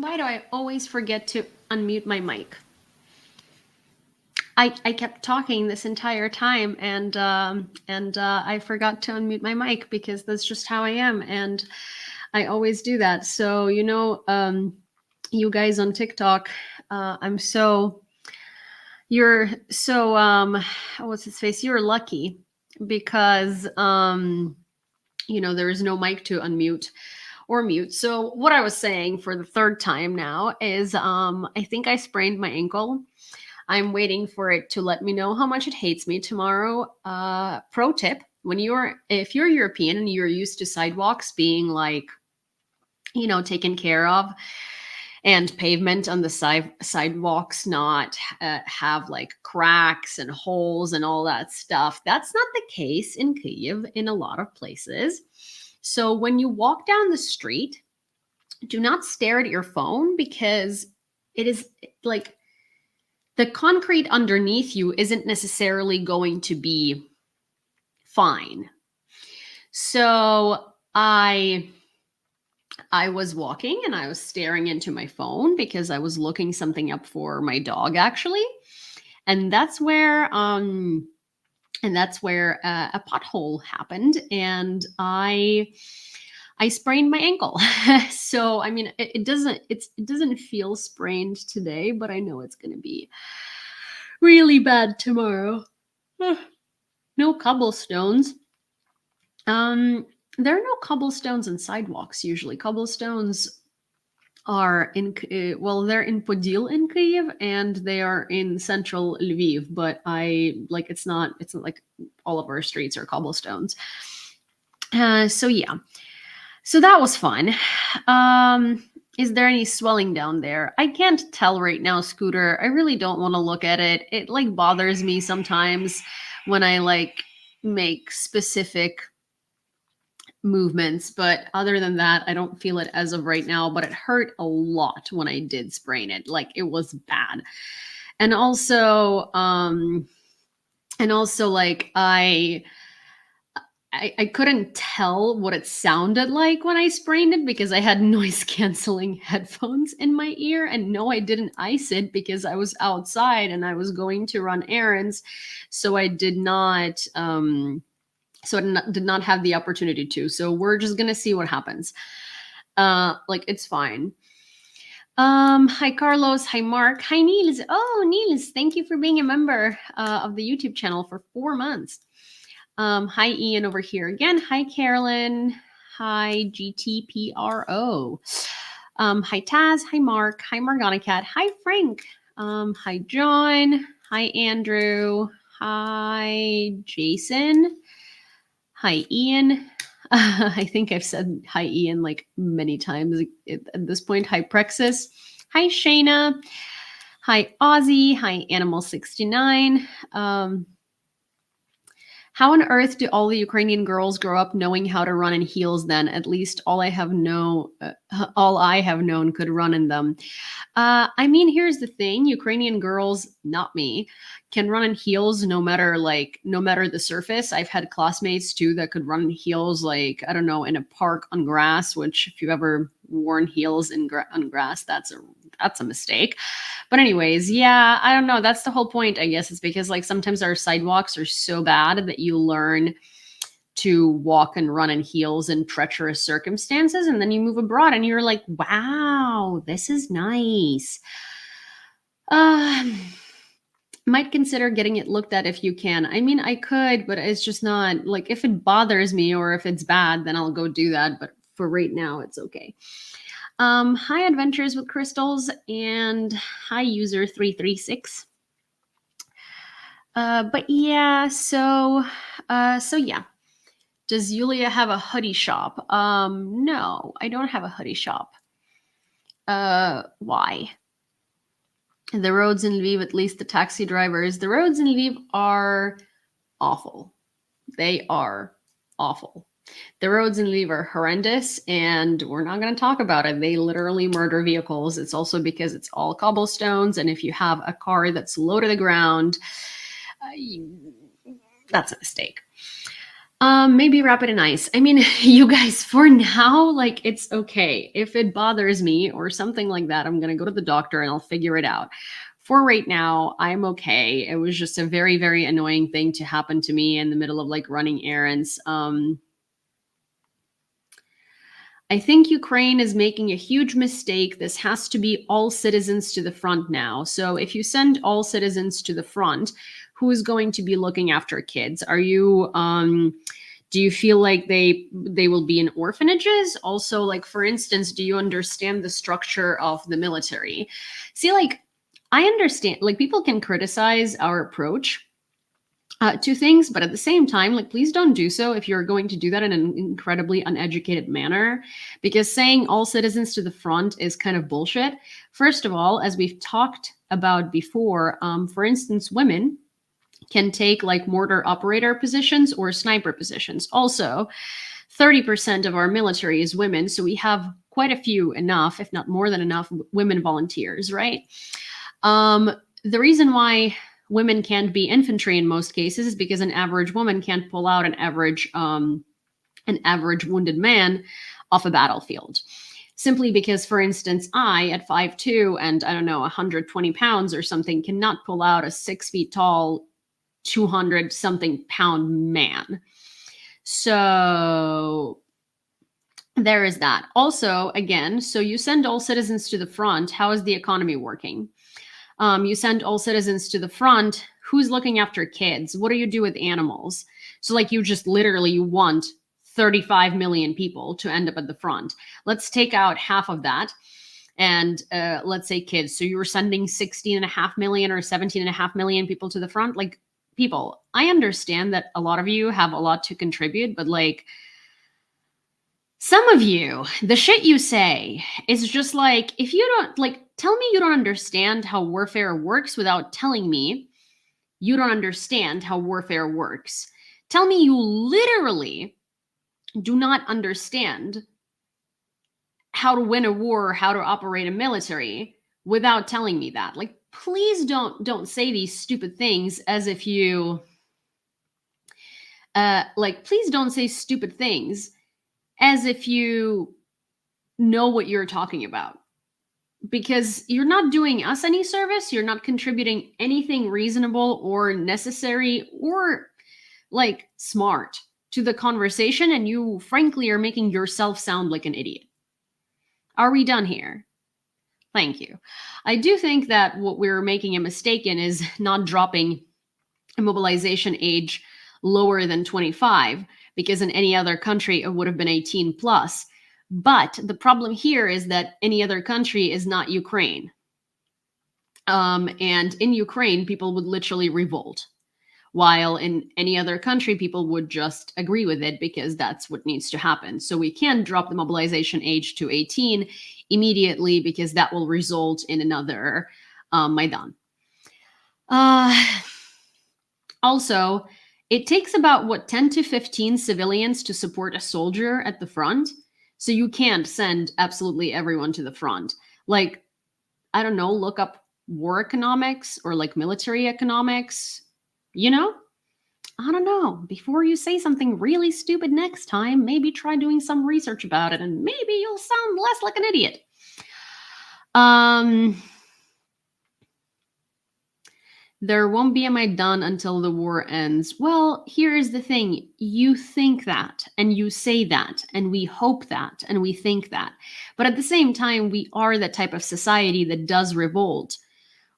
Why do I always forget to unmute my mic? I kept talking this entire time, and I forgot to unmute my mic because that's just how I am, and I always do that. So you guys on TikTok, you're so what's his face? You're lucky because there is no mic to unmute or mute. So what I was saying for the third time now is I think I sprained my ankle. I'm waiting for it to let me know how much it hates me tomorrow. Pro tip, if you're European and you're used to sidewalks being taken care of, and pavement on the sidewalks not have cracks and holes and all that stuff, that's not the case in Kyiv in a lot of places. So when you walk down the street, do not stare at your phone, because it is the concrete underneath you isn't necessarily going to be fine. So I was walking and I was staring into my phone because I was looking something up for my dog, actually. And that's where a pothole happened, and I sprained my ankle. So I mean, it doesn't feel sprained today, but I know it's going to be really bad tomorrow. No cobblestones. There are no cobblestones and sidewalks usually. Cobblestones are they're in Podil in Kyiv, and they are in central Lviv, but it's not like all of our streets are cobblestones. So yeah. So that was fun. Is there any swelling down there? I can't tell right now, Scooter. I really don't want to look at it. It bothers me sometimes when I make specific movements, but other than that, I don't feel it as of right now. But it hurt a lot when I did sprain it. It was bad. And also I couldn't tell what it sounded like when I sprained it because I had noise canceling headphones in my ear. And no, I didn't ice it because I was outside and I was going to run errands. So I did not did not have the opportunity to. So we're just going to see what happens. It's fine. Hi, Carlos. Hi, Mark. Hi, Niels. Oh, Niels, thank you for being a member of the YouTube channel for 4 months. Hi, Ian over here again. Hi, Carolyn. Hi, GTPRO. Hi, Taz. Hi, Mark. Hi, Morgana Cat. Hi, Frank. Hi, John. Hi, Andrew. Hi, Jason. Hi, Ian. I think I've said hi, Ian, many times at this point. Hi, Prexis. Hi, Shayna. Hi, Ozzy. Hi, Animal69. How on earth do all the Ukrainian girls grow up knowing how to run in heels then? At least all I have known could run in them. I mean, here's the thing. Ukrainian girls, not me, can run in heels no matter the surface. I've had classmates too that could run in heels, I don't know, in a park on grass, which if you've ever worn heels on grass, that's a mistake. But anyways, yeah, I don't know. That's the whole point, I guess. It's because sometimes our sidewalks are so bad that you learn to walk and run in heels in treacherous circumstances. And then you move abroad and you're like, wow, this is nice. Might consider getting it looked at if you can. I mean, I could, but it's just not if it bothers me or if it's bad, then I'll go do that. But for right now, it's okay. Hi, Adventures with Crystals, and hi, user 336. But yeah, so yeah. Does Yulia have a hoodie shop? No, I don't have a hoodie shop. Why? The roads in Lviv, at least the taxi drivers, the roads in Lviv are awful. They are awful. The roads in Lviv are horrendous, and we're not going to talk about it. They literally murder vehicles. It's also because it's all cobblestones, and if you have a car that's low to the ground, that's a mistake. Maybe wrap it in ice. I mean, you guys, for now, like, it's okay. If it bothers me or something like that, I'm gonna go to the doctor and I'll figure it out. For right now, I'm okay. It was just a very, very annoying thing to happen to me in the middle of like running errands. I think Ukraine is making a huge mistake. This has to be all citizens to the front now. So if you send all citizens to the front, who is going to be looking after kids? Are you do you feel like they will be in orphanages? Also, like, for instance, do you understand the structure of the military? See, like, I understand, like, people can criticize our approach to things, but at the same time, like, please don't do so if you're going to do that in an incredibly uneducated manner, because saying all citizens to the front is kind of bullshit. First of all, as we've talked about before, for instance, women can take like mortar operator positions or sniper positions. Also, 30% of our military is women, so we have quite a few, enough, if not more than enough, women volunteers, right? The reason why women can't be infantry in most cases is because an average woman can't pull out an average wounded man off a battlefield. Simply because, for instance, I at 5'2" and I don't know, 120 pounds or something, cannot pull out a 6 feet tall, 200 something pound man. So there is that. Also, again, so you send all citizens to the front. How is the economy working? You send all citizens to the front. Who's looking after kids? What do you do with animals? So, like, you just literally want 35 million people to end up at the front. Let's take out half of that. And let's say kids. So you were sending 16.5 million or 17.5 million people to the front. Like, people, I understand that a lot of you have a lot to contribute, but like, some of you, the shit you say is just like, if you don't, like, tell me you don't understand how warfare works without telling me you don't understand how warfare works. Tell me you literally do not understand how to win a war, how to operate a military without telling me that. Like, please don't say these stupid things as if you please don't say stupid things as if you know what you're talking about, because you're not doing us any service. You're not contributing anything reasonable or necessary or like smart to the conversation, and you frankly are making yourself sound like an idiot. Are we done here? Thank you. I do think that what we're making a mistake in is not dropping a mobilization age lower than 25, because in any other country it would have been 18 plus. But the problem here is that any other country is not Ukraine. And in Ukraine, people would literally revolt, while in any other country, people would just agree with it because that's what needs to happen. So we can't drop the mobilization age to 18 immediately, because that will result in another Maidan. Also, it takes about, what, 10 to 15 civilians to support a soldier at the front. So you can't send absolutely everyone to the front. Like, I don't know, look up war economics or like military economics, you know? I don't know. Before you say something really stupid next time, maybe try doing some research about it, and maybe you'll sound less like an idiot. There won't be a Maidan until the war ends. Well, here's the thing. You think that, and you say that, and we hope that, and we think that. But at the same time, we are the type of society that does revolt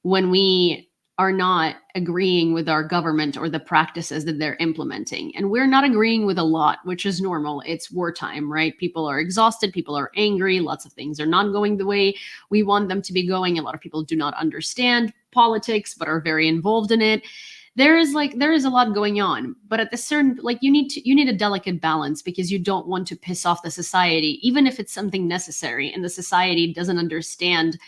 when we are not agreeing with our government or the practices that they're implementing. And we're not agreeing with a lot, which is normal. It's wartime, right? People are exhausted, people are angry, lots of things are not going the way we want them to be going. A lot of people do not understand politics but are very involved in it. There is a lot going on, but at the certain, like, you need a delicate balance, because you don't want to piss off the society, even if it's something necessary and the society doesn't understand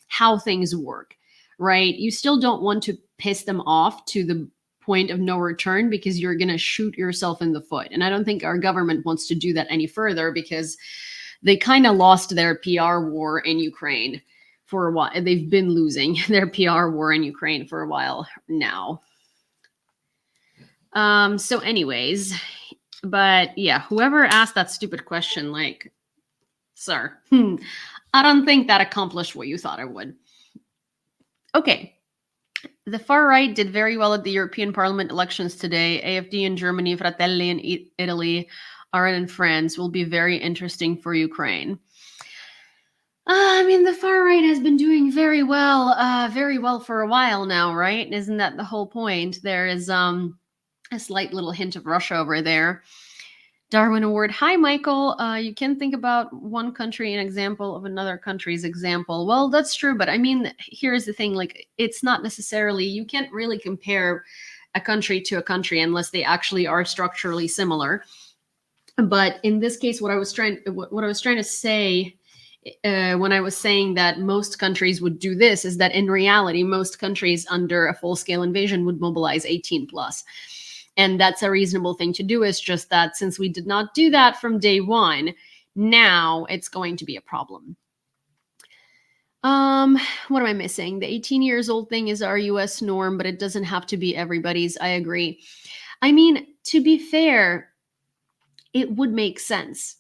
how things work. Right? You still don't want to piss them off to the point of no return, because you're going to shoot yourself in the foot. And I don't think our government wants to do that any further, because they kind of lost their PR war in Ukraine for a while. They've been losing their PR war in Ukraine for a while now. So anyways, But yeah, whoever asked that stupid question, like, sir, I don't think that accomplished what you thought it would. Okay. The far right did very well at the European Parliament elections today. AfD in Germany, Fratelli in Italy, RN in France will be very interesting for Ukraine. I mean, the far right has been doing very well for a while now, right? Isn't that the whole point? There is a slight little hint of Russia over there. Darwin Award. Hi, Michael. You can think about one country an example of another country's example. Well, that's true, but I mean, here's the thing: like, it's not necessarily, you can't really compare a country to a country unless they actually are structurally similar. But in this case, what I was trying to say when I was saying that most countries would do this is that in reality, most countries under a full-scale invasion would mobilize 18 plus. And that's a reasonable thing to do. It's just that since we did not do that from day one, now it's going to be a problem. What am I missing? The 18 years old thing is our US norm, but it doesn't have to be everybody's. I agree. I mean, to be fair, it would make sense.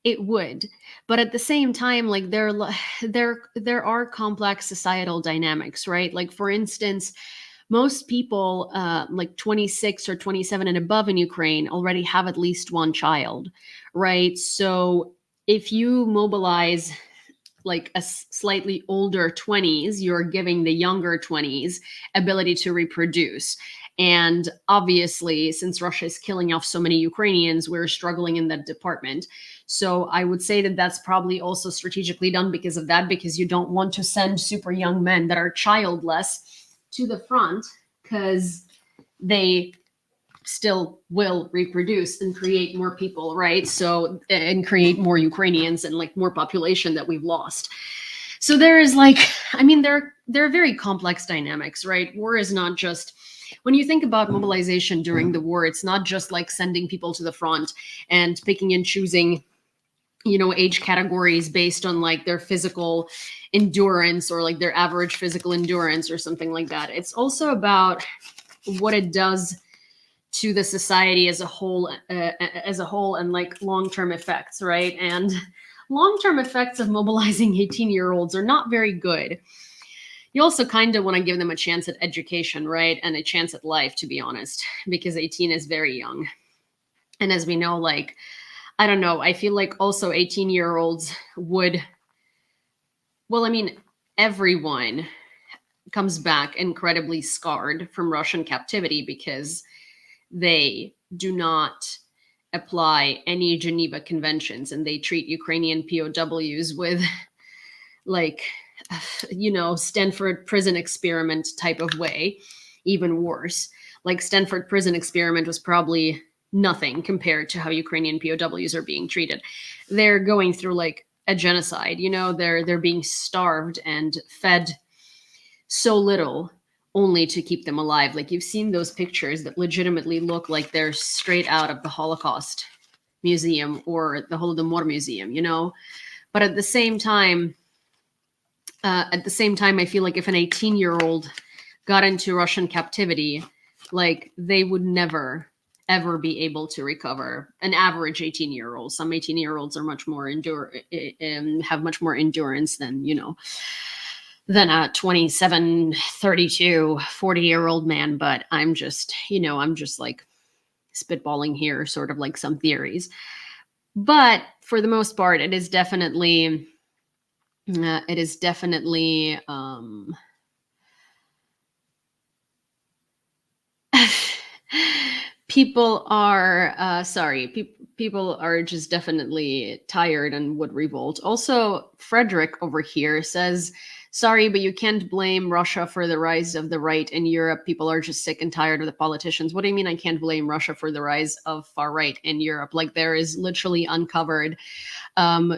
It would. But at the same time, like there are complex societal dynamics, right? Like for instance, most people like 26 or 27 and above in Ukraine already have at least one child, right? So if you mobilize like a slightly older 20s, you're giving the younger 20s ability to reproduce. And obviously, since Russia is killing off so many Ukrainians, we're struggling in that department. So I would say that that's probably also strategically done because of that, because you don't want to send super young men that are childless to the front because they still will reproduce and create more people, right? So, and create more Ukrainians and like more population that we've lost. So there is like, I mean, there are very complex dynamics, right? War is not just, when you think about mobilization during the war, it's not just like sending people to the front and picking and choosing, you know, age categories based on like their physical endurance or like their average physical endurance or something like that. It's also about what it does to the society as a whole and like long-term effects, right? And long-term effects of mobilizing 18-year-olds are not very good. You also kind of want to give them a chance at education, right? And a chance at life, to be honest, because 18 is very young. And as we know, like, I don't know, I feel like also 18-year-olds would, well, I mean, everyone comes back incredibly scarred from Russian captivity because they do not apply any Geneva conventions and they treat Ukrainian POWs with like, you know, Stanford prison experiment type of way, even worse. Like Stanford prison experiment was probably nothing compared to how Ukrainian POWs are being treated. They're going through like a genocide, you know, they're being starved and fed so little only to keep them alive. Like you've seen those pictures that legitimately look like they're straight out of the Holocaust Museum or the Holodomor Museum, you know? But at the same time, I feel like if an 18-year-old got into Russian captivity, like they would never ever be able to recover. An average 18-year-old. Some 18-year-olds are much more have much more endurance than, you know, than a 27, 32, 40-year-old man. But I'm just, you know, I'm just like spitballing here, sort of like some theories. But for the most part, it is definitely people are people are just definitely tired and would revolt. Also, Frederick over here says, sorry, but you can't blame Russia for the rise of the right in Europe. People are just sick and tired of the politicians. What do you mean I can't blame Russia for the rise of far right in Europe? Like there is literally uncovered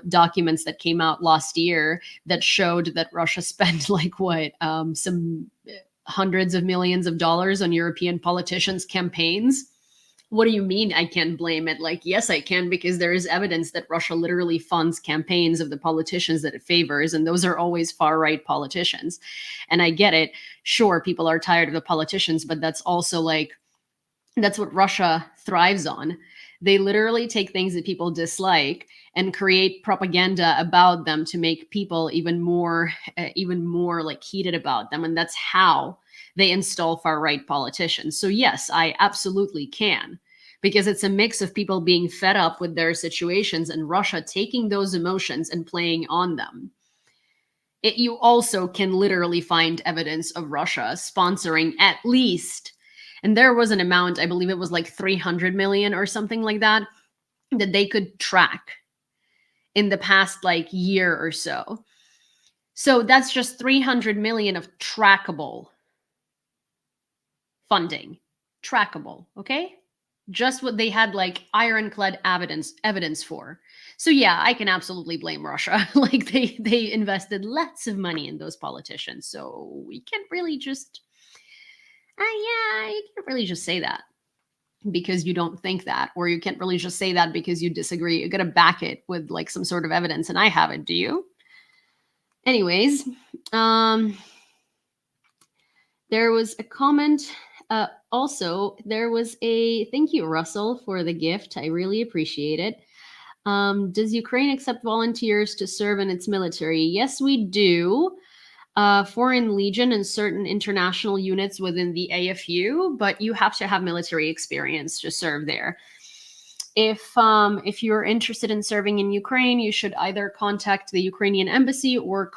documents that came out last year that showed that Russia spent like what, some hundreds of millions of dollars on European politicians' campaigns. What do you mean I can't blame it? Like, yes, I can, because there is evidence that Russia literally funds campaigns of the politicians that it favors, and those are always far-right politicians. And I get it. Sure, people are tired of the politicians, but that's also like, that's what Russia thrives on. They literally take things that people dislike and create propaganda about them to make people even more like heated about them. And that's how they install far right politicians. So yes, I absolutely can, because it's a mix of people being fed up with their situations and Russia taking those emotions and playing on them. You also can literally find evidence of Russia sponsoring at least, and there was an amount, I believe it was like 300 million or something like that, that they could track in the past like year or so. So that's just 300 million of trackable funding. Trackable, okay? Just what they had like ironclad evidence for. So yeah, I can absolutely blame Russia. Like they invested lots of money in those politicians. So we can't really just yeah, you can't really just say that because you don't think that, or you can't really just say that because you disagree. You got to back it with like some sort of evidence, and I have it. Do you? Anyways, there was a comment. Also, there was a thank you, Russell, for the gift. I really appreciate it. Does Ukraine accept volunteers to serve in its military? Yes, we do. Foreign Legion and certain international units within the AFU, but you have to have military experience to serve there. If you're interested in serving in Ukraine, you should either contact the Ukrainian embassy or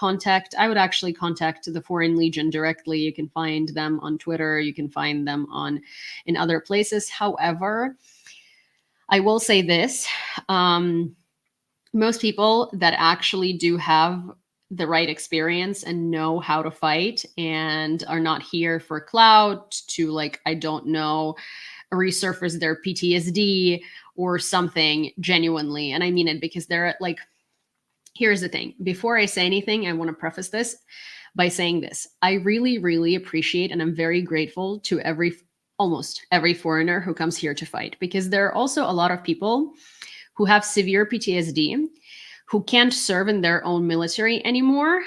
I would actually contact the Foreign Legion directly. You can find them on Twitter. You can find them in other places. However, I will say this. Most people that actually do have the right experience and know how to fight and are not here for clout to like, I don't know, resurface their PTSD or something genuinely. And I mean it because they're like, here's the thing. Before I say anything, I want to preface this by saying this. I really, really appreciate and I'm very grateful to almost every foreigner who comes here to fight, because there are also a lot of people who have severe PTSD who can't serve in their own military anymore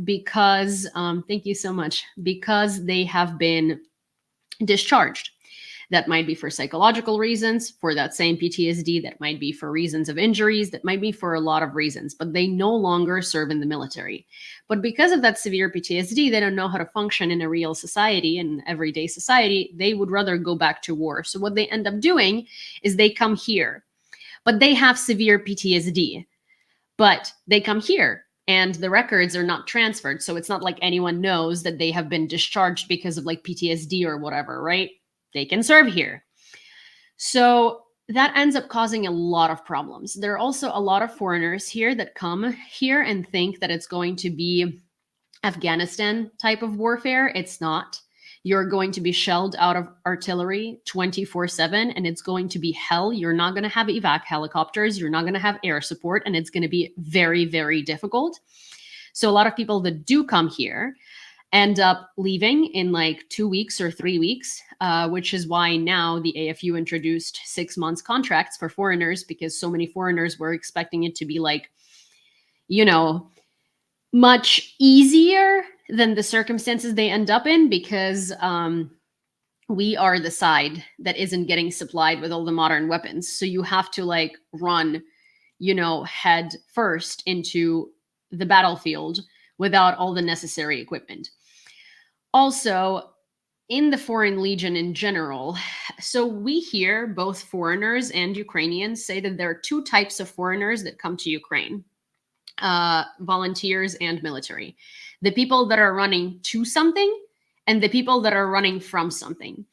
because, thank you so much, because they have been discharged. That might be for psychological reasons, for that same PTSD, that might be for reasons of injuries, that might be for a lot of reasons, but they no longer serve in the military. But because of that severe PTSD, they don't know how to function in a real society, in everyday society. They would rather go back to war. So what they end up doing is they come here, but they have severe PTSD, but they come here and the records are not transferred. So it's not like anyone knows that they have been discharged because of like PTSD or whatever, right? They can serve here. So that ends up causing a lot of problems. There are also a lot of foreigners here that come here and think that it's going to be Afghanistan type of warfare. It's not. You're going to be shelled out of artillery 24/7, and it's going to be hell. You're not going to have evac helicopters. You're not going to have air support, and it's going to be very, very difficult. So a lot of people that do come here end up leaving in like 2 weeks or 3 weeks, which is why now the AFU introduced 6 months contracts for foreigners, because so many foreigners were expecting it to be like, you know, much easier than the circumstances they end up in, because we are the side that isn't getting supplied with all the modern weapons. So you have to like run, head first into the battlefield without all the necessary equipment. Also, in the Foreign Legion in general, so we hear both foreigners and Ukrainians say that there are two types of foreigners that come to Ukraine. Volunteers and military. The people that are running to something and the people that are running from something.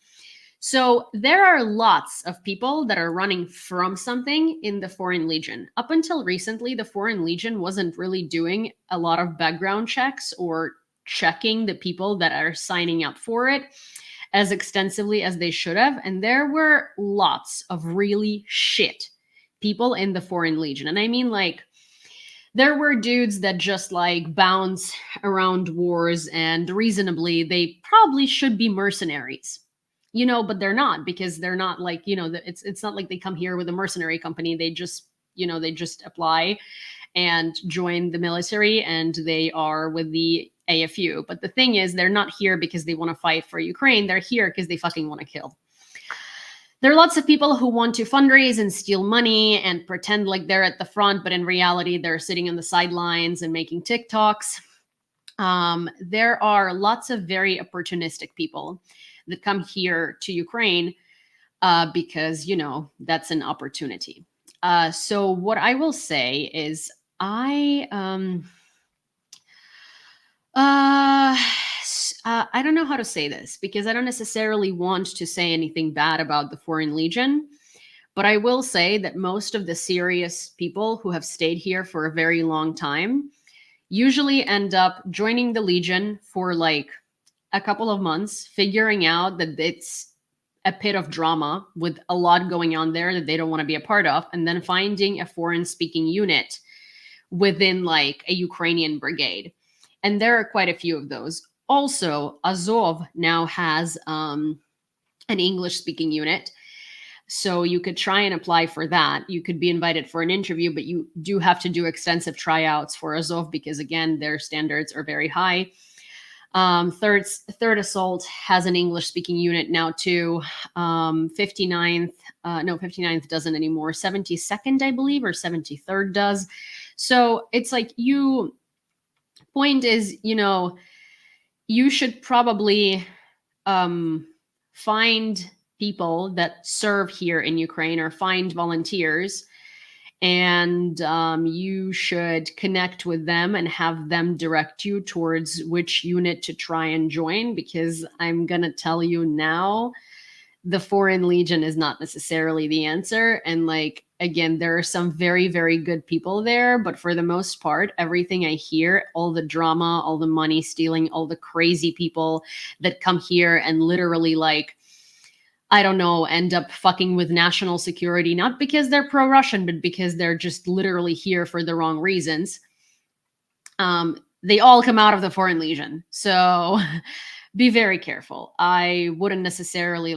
So there are lots of people that are running from something in the Foreign Legion. Up until recently, the Foreign Legion wasn't really doing a lot of background checks or checking the people that are signing up for it as extensively as they should have. And there were lots of really shit people in the Foreign Legion. And I mean, like, there were dudes that just like bounce around wars, and reasonably they probably should be mercenaries, but they're not, because they're not like, it's not like they come here with a mercenary company. They just, they just apply and join the military, and they are with the AFU. But the thing is, they're not here because they want to fight for Ukraine. They're here because they fucking want to kill. there are lots of people who want to fundraise and steal money and pretend like they're at the front, but in reality, they're sitting on the sidelines and making TikToks. There are lots of very opportunistic people that come here to Ukraine because, that's an opportunity. So, what I will say is, uh, I don't know how to say this because I don't necessarily want to say anything bad about the Foreign Legion. But I will say that most of the serious people who have stayed here for a very long time usually end up joining the Legion for like a couple of months, figuring out that it's a pit of drama with a lot going on there that they don't want to be a part of, and then finding a foreign speaking unit within like a Ukrainian brigade. And there are quite a few of those. Also, Azov now has an English speaking unit. So you could try and apply for that. You could be invited for an interview, but you do have to do extensive tryouts for Azov because, again, their standards are very high. Third Assault has an English speaking unit now too. 59th doesn't anymore. 72nd, I believe, or 73rd does. So it's like point is, you should probably find people that serve here in Ukraine or find volunteers, and you should connect with them and have them direct you towards which unit to try and join, because I'm going to tell you now, the Foreign Legion is not necessarily the answer. And like, again, there are some very, very good people there, but for the most part, everything I hear, all the drama, all the money stealing, all the crazy people that come here and literally like, I don't know, end up fucking with national security, not because they're pro-Russian, but because they're just literally here for the wrong reasons. They all come out of the Foreign Legion. So be very careful. I wouldn't necessarily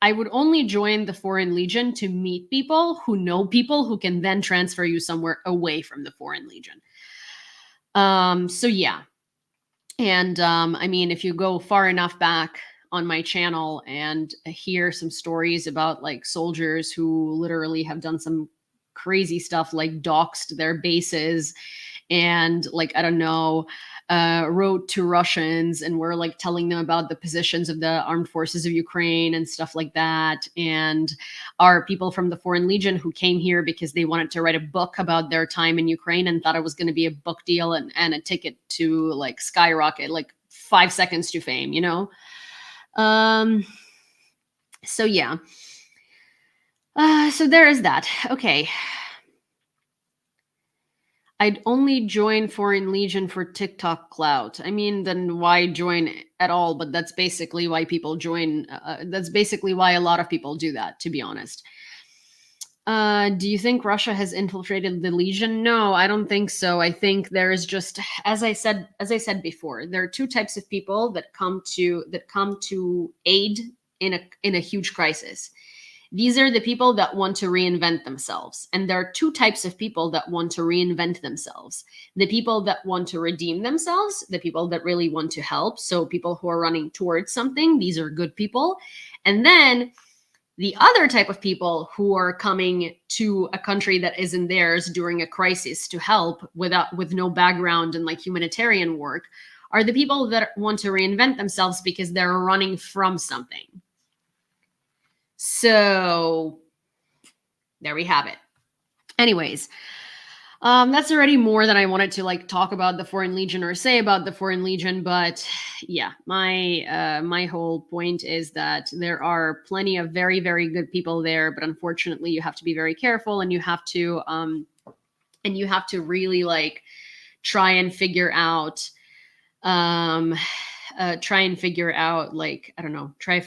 I would only join the Foreign Legion to meet people who can then transfer you somewhere away from the Foreign Legion. So yeah. And I mean, if you go far enough back on my channel and hear some stories about like soldiers who literally have done some crazy stuff, like doxed their bases and like, I don't know, wrote to Russians and were like telling them about the positions of the armed forces of Ukraine and stuff like that. And are people from the Foreign Legion who came here because they wanted to write a book about their time in Ukraine and thought it was going to be a book deal and a ticket to like skyrocket, like 5 seconds to fame, So yeah. So there is that. Okay. I'd only join Foreign Legion for TikTok clout. I mean, then why join at all? But that's basically why people join. That's basically why a lot of people do that, to be honest. Do you think Russia has infiltrated the Legion? No, I don't think so. I think there is just, as I said before, there are two types of people that come to aid in a huge crisis. These are the people that want to reinvent themselves. And there are two types of people that want to reinvent themselves. The people that want to redeem themselves, the people that really want to help. So people who are running towards something, these are good people. And then the other type of people who are coming to a country that isn't theirs during a crisis to help with no background in like humanitarian work are the people that want to reinvent themselves because they're running from something. So there we have it. Anyways, that's already more than I wanted to like talk about the Foreign Legion or say about the Foreign Legion. But yeah, my whole point is that there are plenty of very, very good people there, but unfortunately, you have to be very careful, and you have to really like try and figure out like, I don't know, try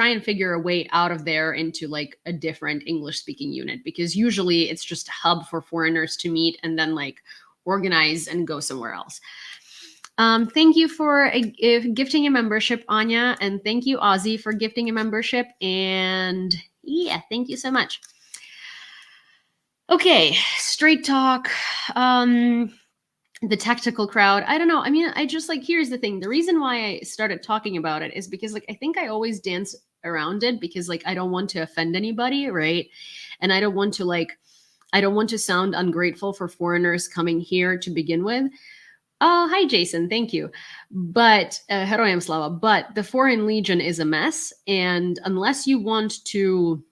and figure a way out of there into like a different English speaking unit, because usually it's just a hub for foreigners to meet and then like organize and go somewhere else. Thank you for gifting a membership, Anya, and thank you, Ozzy, for gifting a membership. And yeah, thank you so much. Okay, straight talk. The tactical crowd, I don't know. I mean, I just like, here's the thing. The reason why I started talking about it is because like I think I always dance around it, because like I don't want to offend anybody, right? And I don't want to sound ungrateful for foreigners coming here to begin with. Oh, hi, Jason. Thank you. But Heroyam Slava. But the Foreign Legion is a mess, and unless you want to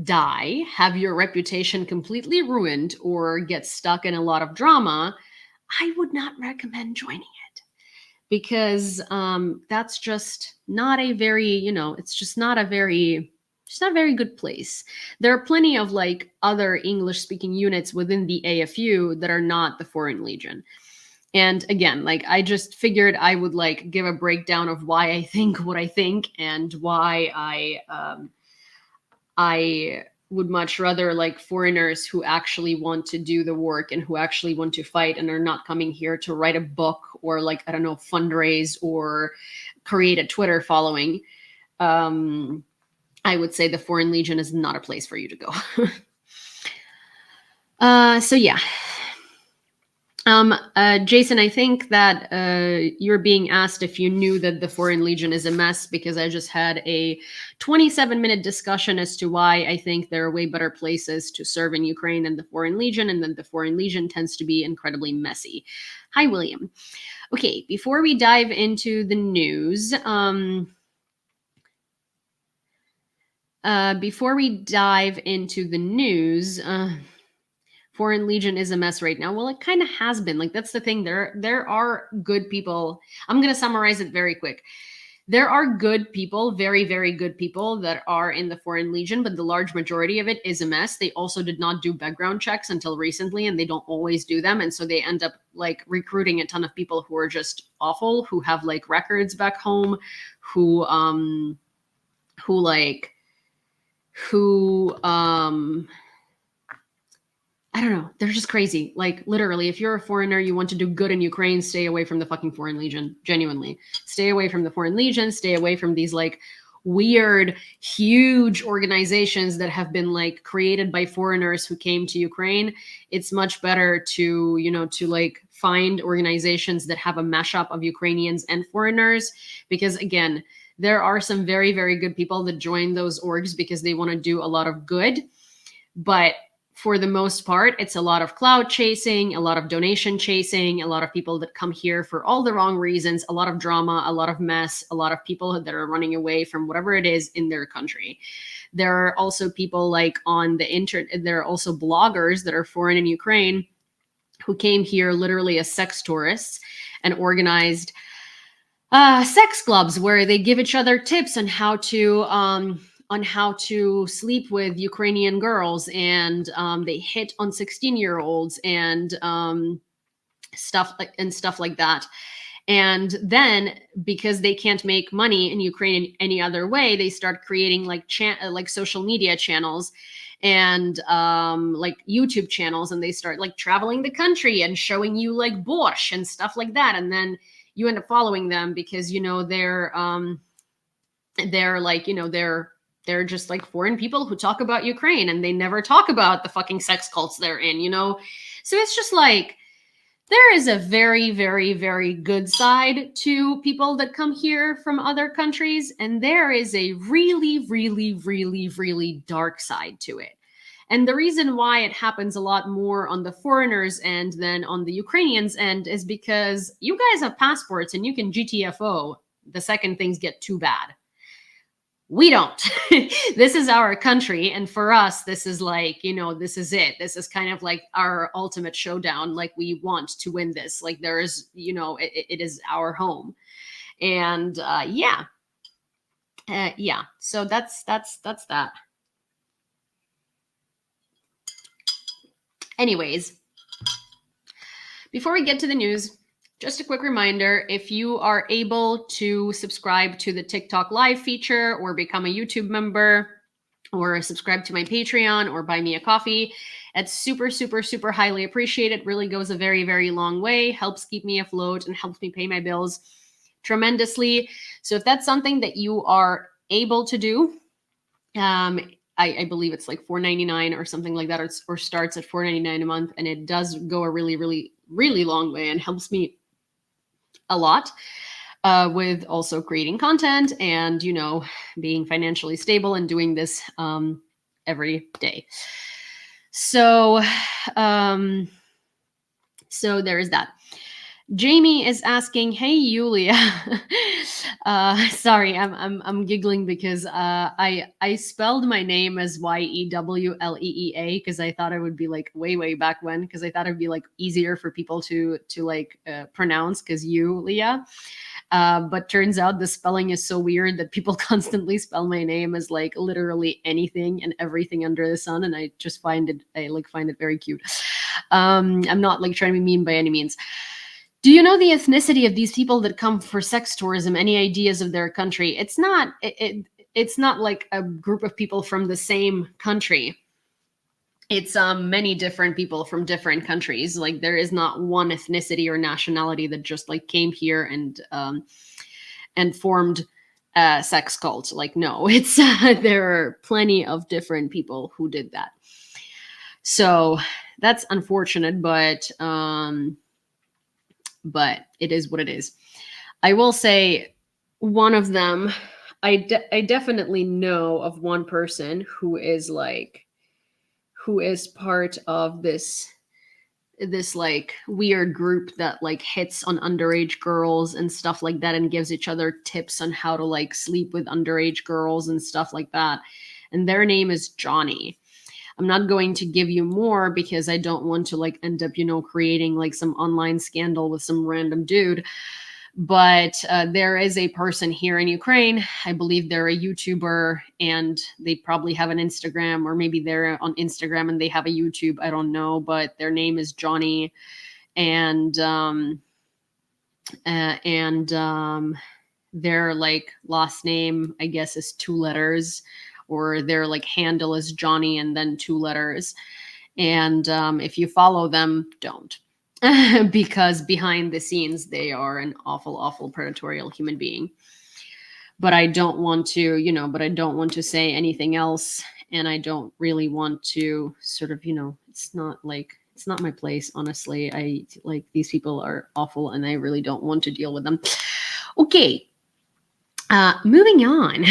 die, have your reputation completely ruined, or get stuck in a lot of drama, I would not recommend joining it, because that's just not a very, it's just not a very good place. There are plenty of like other English speaking units within the AFU that are not the Foreign Legion. And again, like I just figured I would like give a breakdown of why I think what I think, and why I would much rather like foreigners who actually want to do the work and who actually want to fight and are not coming here to write a book or like, I don't know, fundraise or create a Twitter following. I would say the Foreign Legion is not a place for you to go. So yeah. Jason, I think that you're being asked if you knew that the Foreign Legion is a mess, because I just had a 27-minute discussion as to why I think there are way better places to serve in Ukraine than the Foreign Legion, and then the Foreign Legion tends to be incredibly messy. Hi, William. Okay, before we dive into the news, Foreign Legion is a mess right now. Well, it kind of has been. Like, that's the thing. There are good people. I'm going to summarize it very quick. There are good people, very, very good people that are in the Foreign Legion, but the large majority of it is a mess. They also did not do background checks until recently, and they don't always do them. And so they end up like recruiting a ton of people who are just awful, who have like records back home, who I don't know. They're just crazy. Like, literally, if you're a foreigner, you want to do good in Ukraine, stay away from the fucking Foreign Legion. Genuinely. Stay away from the Foreign Legion. Stay away from these, like, weird, huge organizations that have been, like, created by foreigners who came to Ukraine. It's much better to, like, find organizations that have a mashup of Ukrainians and foreigners. Because, again, there are some very, very good people that join those orgs because they want to do a lot of good. But for the most part, it's a lot of cloud chasing, a lot of donation chasing, a lot of people that come here for all the wrong reasons, a lot of drama, a lot of mess, a lot of people that are running away from whatever it is in their country. There are also people like on the internet, there are also bloggers that are foreign in Ukraine who came here literally as sex tourists and organized sex clubs where they give each other tips on how to sleep with Ukrainian girls, and they hit on 16-year-olds and stuff like that. And then, because they can't make money in Ukraine in any other way, they start creating like social media channels and like YouTube channels, and they start like traveling the country and showing you like borscht and stuff like that. And then you end up following them because they're just like foreign people who talk about Ukraine, and they never talk about the fucking sex cults they're in, So it's just like, there is a very, very, very good side to people that come here from other countries, and there is a really, really, really, really dark side to it. And the reason why it happens a lot more on the foreigners' end than on the Ukrainians' end is because you guys have passports and you can GTFO the second things get too bad. We don't. This is our country. And for us, this is like, this is it. This is kind of like our ultimate showdown. Like, we want to win this. Like, there is, it is our home. And yeah. So that's that. Anyways, before we get to the news, just a quick reminder, if you are able to subscribe to the TikTok live feature or become a YouTube member or subscribe to my Patreon or buy me a coffee, it's super, super, super highly appreciated. Really goes a very, very long way, helps keep me afloat and helps me pay my bills tremendously. So if that's something that you are able to do, I believe it's like $4.99 or something like that, or starts at $4.99 a month. And it does go a really, really, really long way and helps me a lot. with also creating content and, being financially stable and doing this every day. So, um, so there is that. Jamie is asking, "Hey, Yulia." Sorry, I'm giggling because I spelled my name as Yewleea because I thought it would be like way back when, because I thought it'd be like easier for people to like pronounce, because Yulia. But turns out the spelling is so weird that people constantly spell my name as like literally anything and everything under the sun, and I just find it very cute. I'm not like trying to be mean by any means. Do you know the ethnicity of these people that come for sex tourism? Any ideas of their country? It's not like a group of people from the same country. It's many different people from different countries. Like, there is not one ethnicity or nationality that just like came here and formed a sex cult. Like, no, it's there are plenty of different people who did that. So that's unfortunate, but it is what it is. I will say one of them, I definitely know of one person who is part of this like weird group that like hits on underage girls and stuff like that, and gives each other tips on how to like sleep with underage girls and stuff like that. And their name is Johnny. I'm not going to give you more because I don't want to like end up, creating like some online scandal with some random dude. But there is a person here in Ukraine. I believe they're a YouTuber, and they probably have an Instagram, or maybe they're on Instagram and they have a YouTube. I don't know, but their name is Johnny, and their like last name, I guess, is 2 letters, or their like handle is Johnny and then 2 letters. And if you follow them, don't. Because behind the scenes, they are an awful predatory human being. But I don't want to, say anything else. And I don't really want to sort of, it's not my place, honestly. I like, these people are awful and I really don't want to deal with them. Okay. Moving on.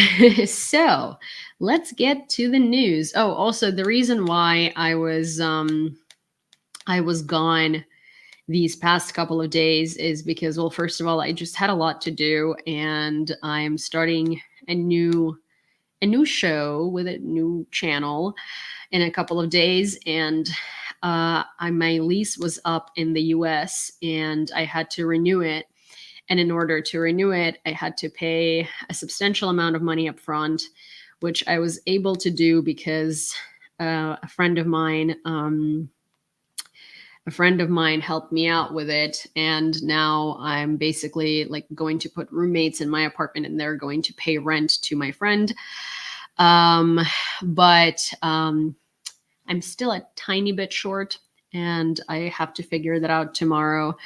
So let's get to the news. Oh, also the reason why I was gone these past couple of days is because, well, first of all, I just had a lot to do, and I'm starting a new show with a new channel in a couple of days. And my lease was up in the US and I had to renew it. And in order to renew it, I had to pay a substantial amount of money up front, which I was able to do because a friend of mine helped me out with it. And now I'm basically like going to put roommates in my apartment, and they're going to pay rent to my friend. But I'm still a tiny bit short, and I have to figure that out tomorrow.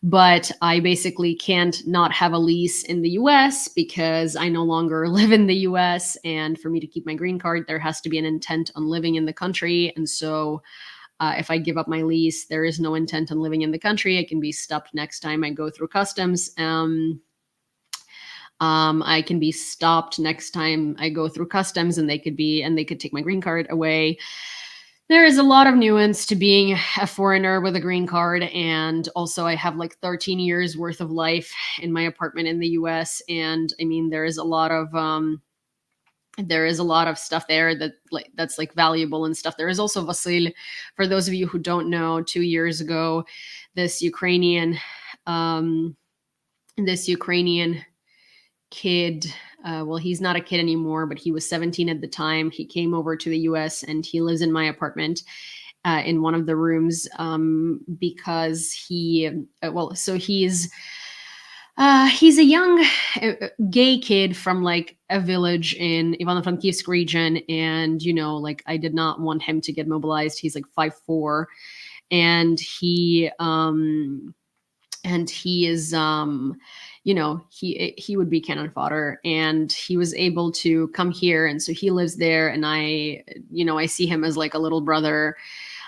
But I basically can't not have a lease in the US because I no longer live in the US. And for me to keep my green card, there has to be an intent on living in the country. And so if I give up my lease, there is no intent on living in the country. I can be stopped next time I go through customs. I can be stopped next time I go through customs, and they could take my green card away. There is a lot of nuance to being a foreigner with a green card. And also I have like 13 years worth of life in my apartment in the US. And I mean, there is a lot of stuff there that's like valuable and stuff. There is also Vasil. For those of you who don't know, 2 years ago, this Ukrainian kid, well, he's not a kid anymore, but he was 17 at the time. He came over to the US and he lives in my apartment in one of the rooms because he's a young gay kid from like a village in Ivano-Frankivsk region. And, like, I did not want him to get mobilized. He's like 5'4", and he is, he would be cannon fodder, and he was able to come here. And so he lives there, and I see him as like a little brother.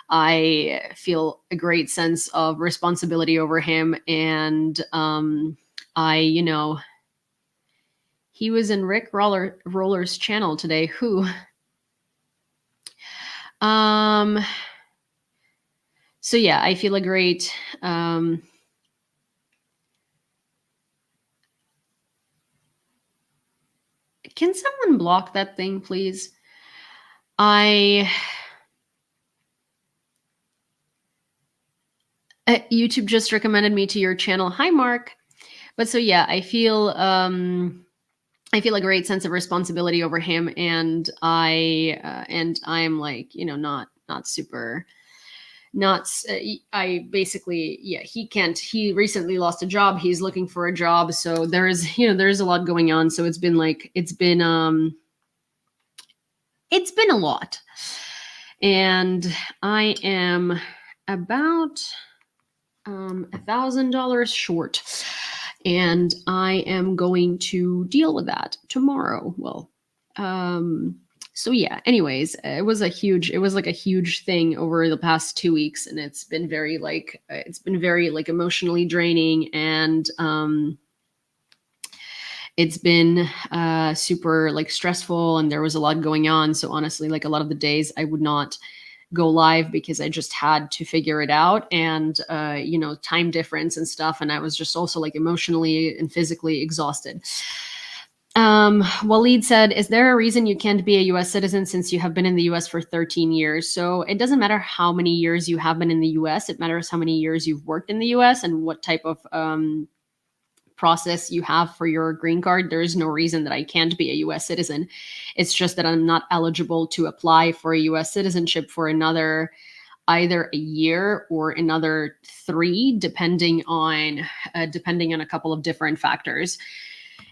I feel a great sense of responsibility over him. And he was in Rick Roller's channel today. Who? So yeah, I feel a great, can someone block that thing, please? YouTube just recommended me to your channel. Hi, Mark. But so yeah, I feel a great sense of responsibility over him, and I'm like, not super, I basically, yeah, he recently lost a job. He's looking for a job. So there's a lot going on. So it's been a lot. And I am about $1,000 short, and I am going to deal with that tomorrow. Well, so yeah, anyways, it was like a huge thing over the past 2 weeks, and it's been very emotionally draining, and it's been super like stressful, and there was a lot going on. So honestly, like a lot of the days I would not go live because I just had to figure it out, and time difference and stuff, and I was just also like emotionally and physically exhausted. Waleed said, is there a reason you can't be a US citizen since you have been in the US for 13 years? So it doesn't matter how many years you have been in the US, it matters how many years you've worked in the US and what type of process you have for your green card. There is no reason that I can't be a US citizen. It's just that I'm not eligible to apply for a US citizenship for either a year or another 3, depending on a couple of different factors.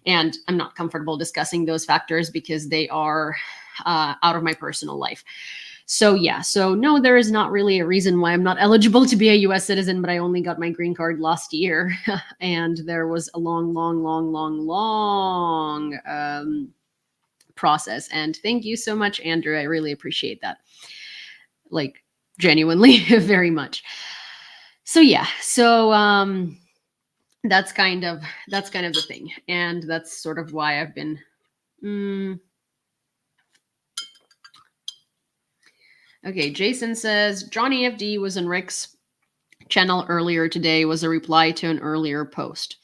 And I'm not comfortable discussing those factors because they are out of my personal life. So yeah, so no, there is not really a reason why I'm not eligible to be a US citizen, but I only got my green card last year. And there was a long process. And thank you so much, Andrew. I really appreciate that. Like genuinely very much. So yeah, so that's kind of the thing. And that's sort of why I've been Okay, Jason says, Johnny FD was in Rick's channel earlier today, was a reply to an earlier post.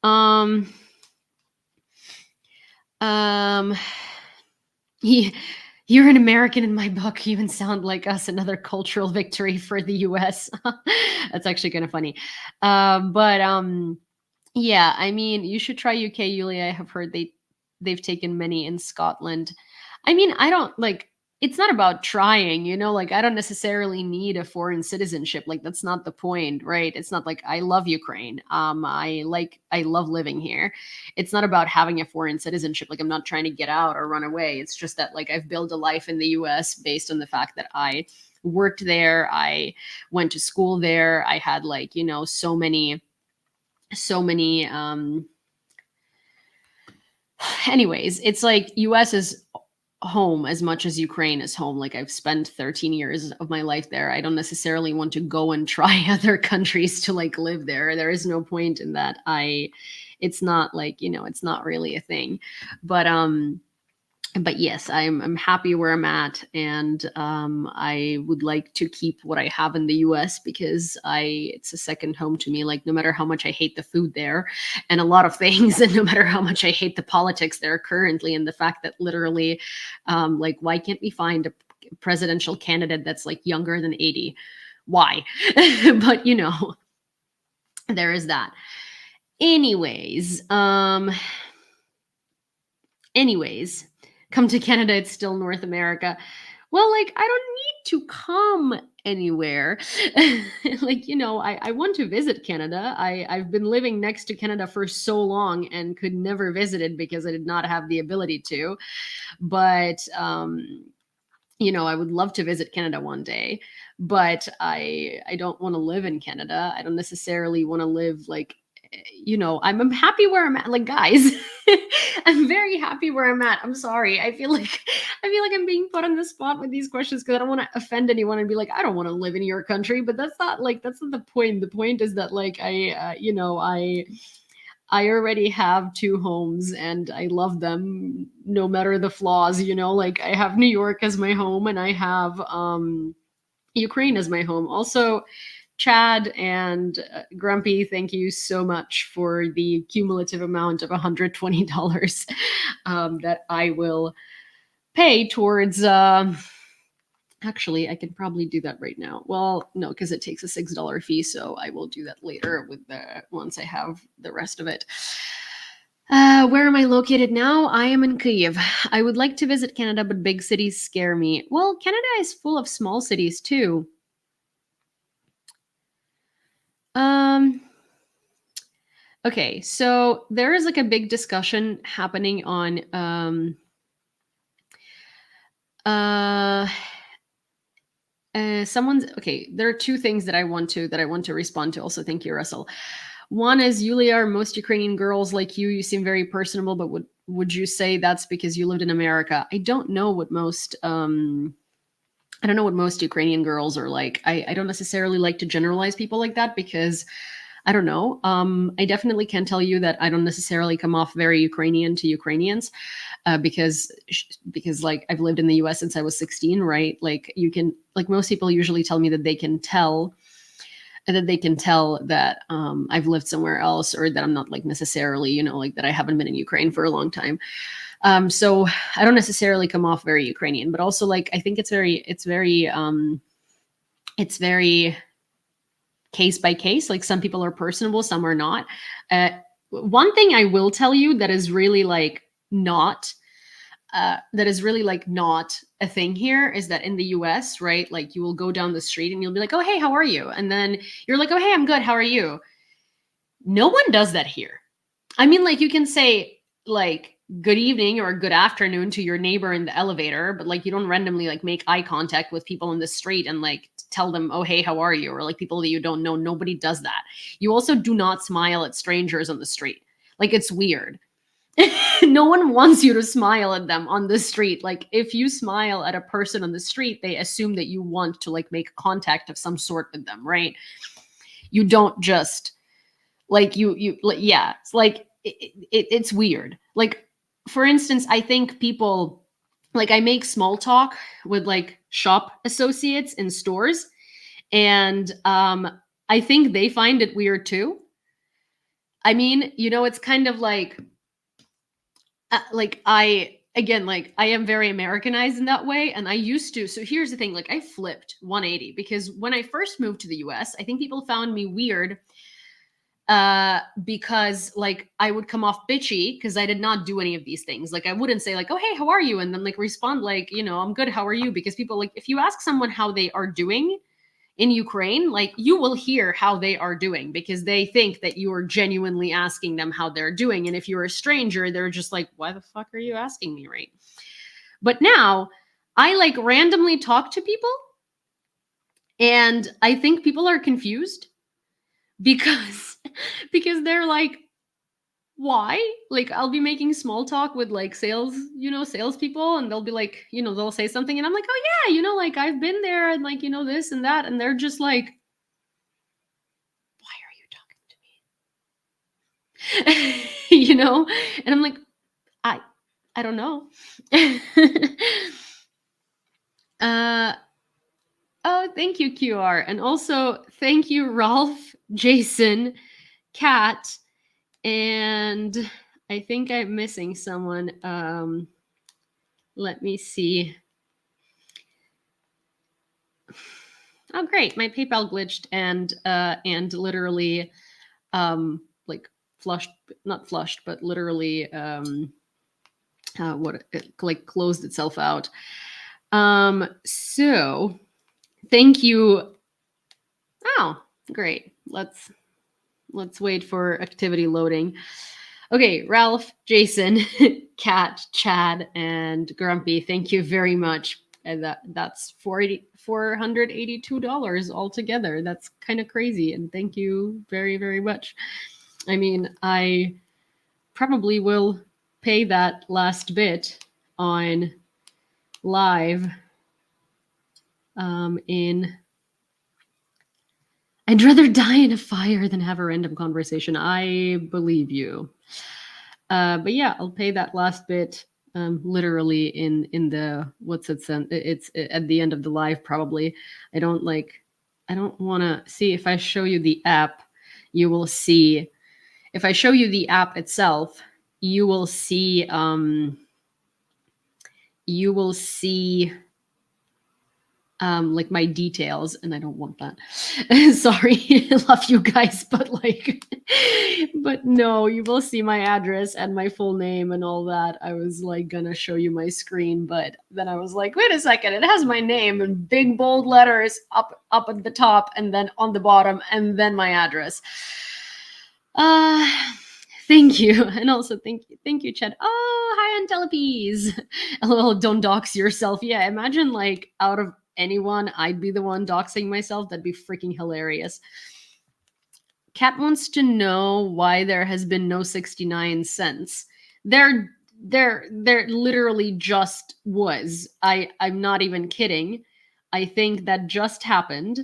You're an American in my book. You even sound like us. Another cultural victory for the US. That's actually kind of funny. Yeah, I mean, you should try UK, Yulia. I have heard they've taken many in Scotland. I mean, I don't like, it's not about trying, like I don't necessarily need a foreign citizenship. Like that's not the point, right? It's not like I love Ukraine. I love living here. It's not about having a foreign citizenship. Like I'm not trying to get out or run away. It's just that like I've built a life in the US based on the fact that I worked there. I went to school there. I had like, so many anyways, it's like US is home as much as Ukraine is home. Like I've spent 13 years of my life there. I don't necessarily want to go and try other countries to like live there. There is no point in that. It's not like, it's not really a thing. But yes, I'm happy where I'm at, and I would like to keep what I have in the US because it's a second home to me. Like no matter how much I hate the food there and a lot of things, and no matter how much I hate the politics there currently, and the fact that literally, like why can't we find a presidential candidate that's like younger than 80? Why? But there is that. Anyways, come to Canada, it's still North America. Well, like, I don't need to come anywhere. Like, I want to visit Canada. I've been living next to Canada for so long and could never visit it because I did not have the ability to. But, I would love to visit Canada one day. But I don't want to live in Canada. I don't necessarily want to live like, I'm happy where I'm at. Like, guys, I'm very happy where I'm at. I'm sorry. I feel like I'm being put on the spot with these questions because I don't want to offend anyone and be like, I don't want to live in your country. But that's not the point. The point is that like I already have 2 homes and I love them no matter the flaws, like I have New York as my home and I have Ukraine as my home. Also, Chad and Grumpy, thank you so much for the cumulative amount of $120 that I will pay towards. Actually, I could probably do that right now. Well, no, because it takes a $6 fee, so I will do that later once I have the rest of it. Where am I located now? I am in Kyiv. I would like to visit Canada, but big cities scare me. Well, Canada is full of small cities too. Okay, so there is like a big discussion happening on there are 2 things that I want to respond to. Also, thank you, Russell. One is, Yulia, are most Ukrainian girls like you? You seem very personable, but would you say that's because you lived in America? I don't know what most Ukrainian girls are like. I don't necessarily like to generalize people like that because I don't know. I definitely can tell you that I don't necessarily come off very Ukrainian to Ukrainians because like I've lived in the US since I was 16, right? Like most people usually tell me that they can tell that I've lived somewhere else, or that I'm not like necessarily, like that I haven't been in Ukraine for a long time. So I don't necessarily come off very Ukrainian, but also like I think it's very case by case. Like some people are personable, some are not. One thing I will tell you that is really like not a thing here is that in the US, right? Like you will go down the street and you'll be like, oh, hey, how are you? And then you're like, oh, hey, I'm good. How are you? No one does that here. I mean, like you can say like good evening or good afternoon to your neighbor in the elevator, but like you don't randomly like make eye contact with people in the street and like tell them, oh, hey, how are you? Or like people that you don't know. Nobody does that. You also do not smile at strangers on the street. Like it's weird. No one wants you to smile at them on the street. Like if you smile at a person on the street, they assume that you want to like make contact of some sort with them, right? You don't just like yeah, it's like it's weird. Like for instance, I think people like I make small talk with like shop associates in stores, and I think they find it weird too. I mean, it's kind of like I am very Americanized in that way, and I used to. So here's the thing: like I flipped 180 because when I first moved to the U.S., I think people found me weird because like I would come off bitchy because I did not do any of these things. Like I wouldn't say like, oh, hey, how are you? And then like respond like, I'm good. How are you? Because people like, if you ask someone how they are doing in Ukraine, like you will hear how they are doing because they think that you are genuinely asking them how they're doing. And if you're a stranger, they're just like, why the fuck are you asking me, right? But now I like randomly talk to people and I think people are confused because they're like, why? Like I'll be making small talk with like salespeople, and they'll be like, they'll say something, and I'm like, oh yeah, like I've been there, and like this and that, and they're just like, why are you talking to me? And I'm like, I don't know. Oh, thank you, QR, and also thank you, Ralph, Jason, Kat, and I think I'm missing someone. Let me see. Oh, great! My PayPal glitched and literally, like flushed, not flushed, but literally, it like closed itself out. So thank you. Oh, great. Let's wait for activity loading. Okay, Ralph, Jason, Kat, Chad, and Grumpy, thank you very much. And that's $482 altogether. That's kind of crazy. And thank you very, very much. I mean, I probably will pay that last bit on live I'd rather die in a fire than have a random conversation. I believe you. But yeah, I'll pay that last bit literally in the it's at the end of the live probably. I don't want to see if I show you the app, you will see if I show you the app itself, you will see you will see like my details, and I don't want that. Sorry, I love you guys, but like, but no, you will see my address and my full name and all that. I was like gonna show you my screen, but then I was like, wait a second, it has my name in big bold letters up at the top, and then on the bottom, and then my address. Thank you. And also thank you, Chad. Oh, hi, Antelopes. LOL, don't dox yourself. Yeah, imagine like out of anyone, I'd be the one doxing myself. That'd be freaking hilarious. Kat wants to know why there has been no 69 cents. There literally just was. I'm not even kidding. I think that just happened.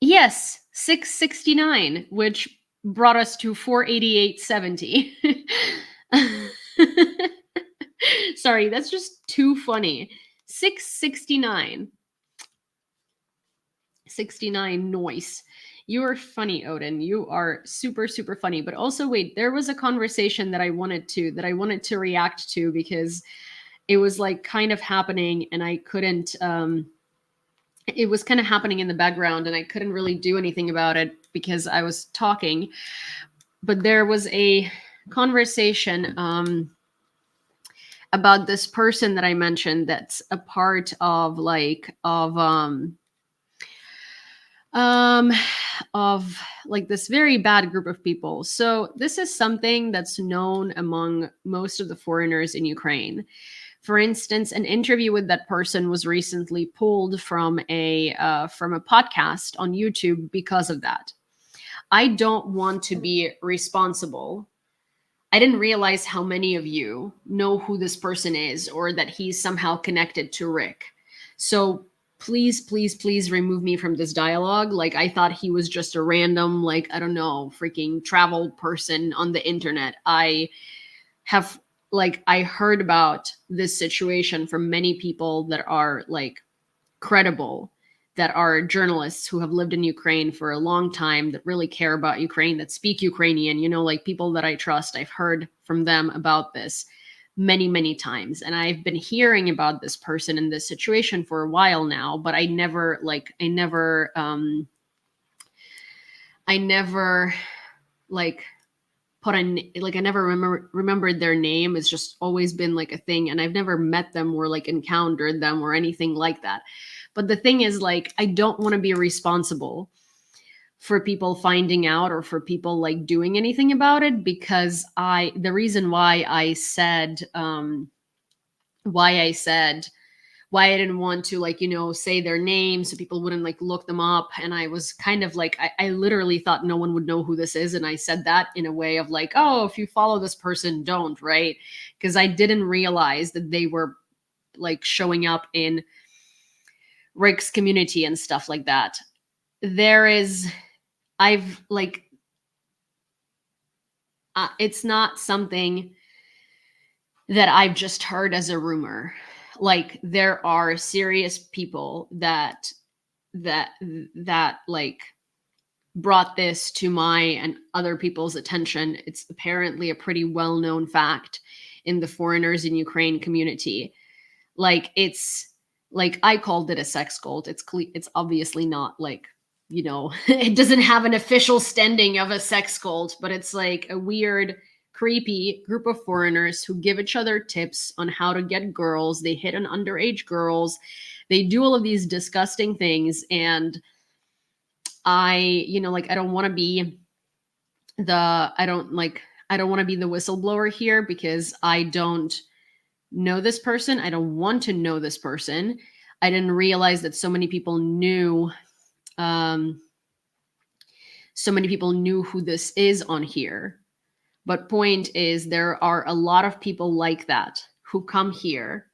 Yes, 669, which brought us to 488.70. Sorry, that's just too funny. 669. 69 noise. You are funny, Odin. You are super, super funny. But also, wait, there was a conversation that I wanted to react to because it was like kind of happening and I couldn't it was kind of happening in the background and I couldn't really do anything about it because I was talking. But there was a conversation about this person that I mentioned that's a part of this very bad group of people. So this is something that's known among most of the foreigners in Ukraine. For instance, an interview with that person was recently pulled from a podcast on YouTube because of that. I don't want to be responsible. I didn't realize how many of you know who this person is or that he's somehow connected to Rick. So please, please, please remove me from this dialogue. Like, I thought he was just a random, like, I don't know, freaking travel person on the internet. I heard about this situation from many people that are like credible, that are journalists who have lived in Ukraine for a long time, that really care about Ukraine, that speak Ukrainian, like people that I trust. I've heard from them about this many, many times. And I've been hearing about this person in this situation for a while now, but I never I never remembered their name. It's just always been like a thing. And I've never met them or like encountered them or anything like that. But the thing is, like, I don't want to be responsible for people finding out or for people like doing anything about it, because the reason why I didn't want to say their name so people wouldn't like look them up. And I was kind of like, I literally thought no one would know who this is. And I said that in a way of like, oh, if you follow this person, don't, right? Because I didn't realize that they were like showing up in Rick's community and stuff like that. It's not something that I've just heard as a rumor. Like, there are serious people that like brought this to my and other people's attention. It's apparently a pretty well-known fact in the foreigners in Ukraine community. Like, it's like, I called it a sex cult. It's obviously not like, it doesn't have an official standing of a sex cult, but it's like a weird, creepy group of foreigners who give each other tips on how to get girls. They hit on underage girls. They do all of these disgusting things. And I don't want to be the whistleblower here, because I don't know this person. I don't want to know this person. I didn't realize that so many people knew who this is on here. But point is, there are a lot of people like that who come here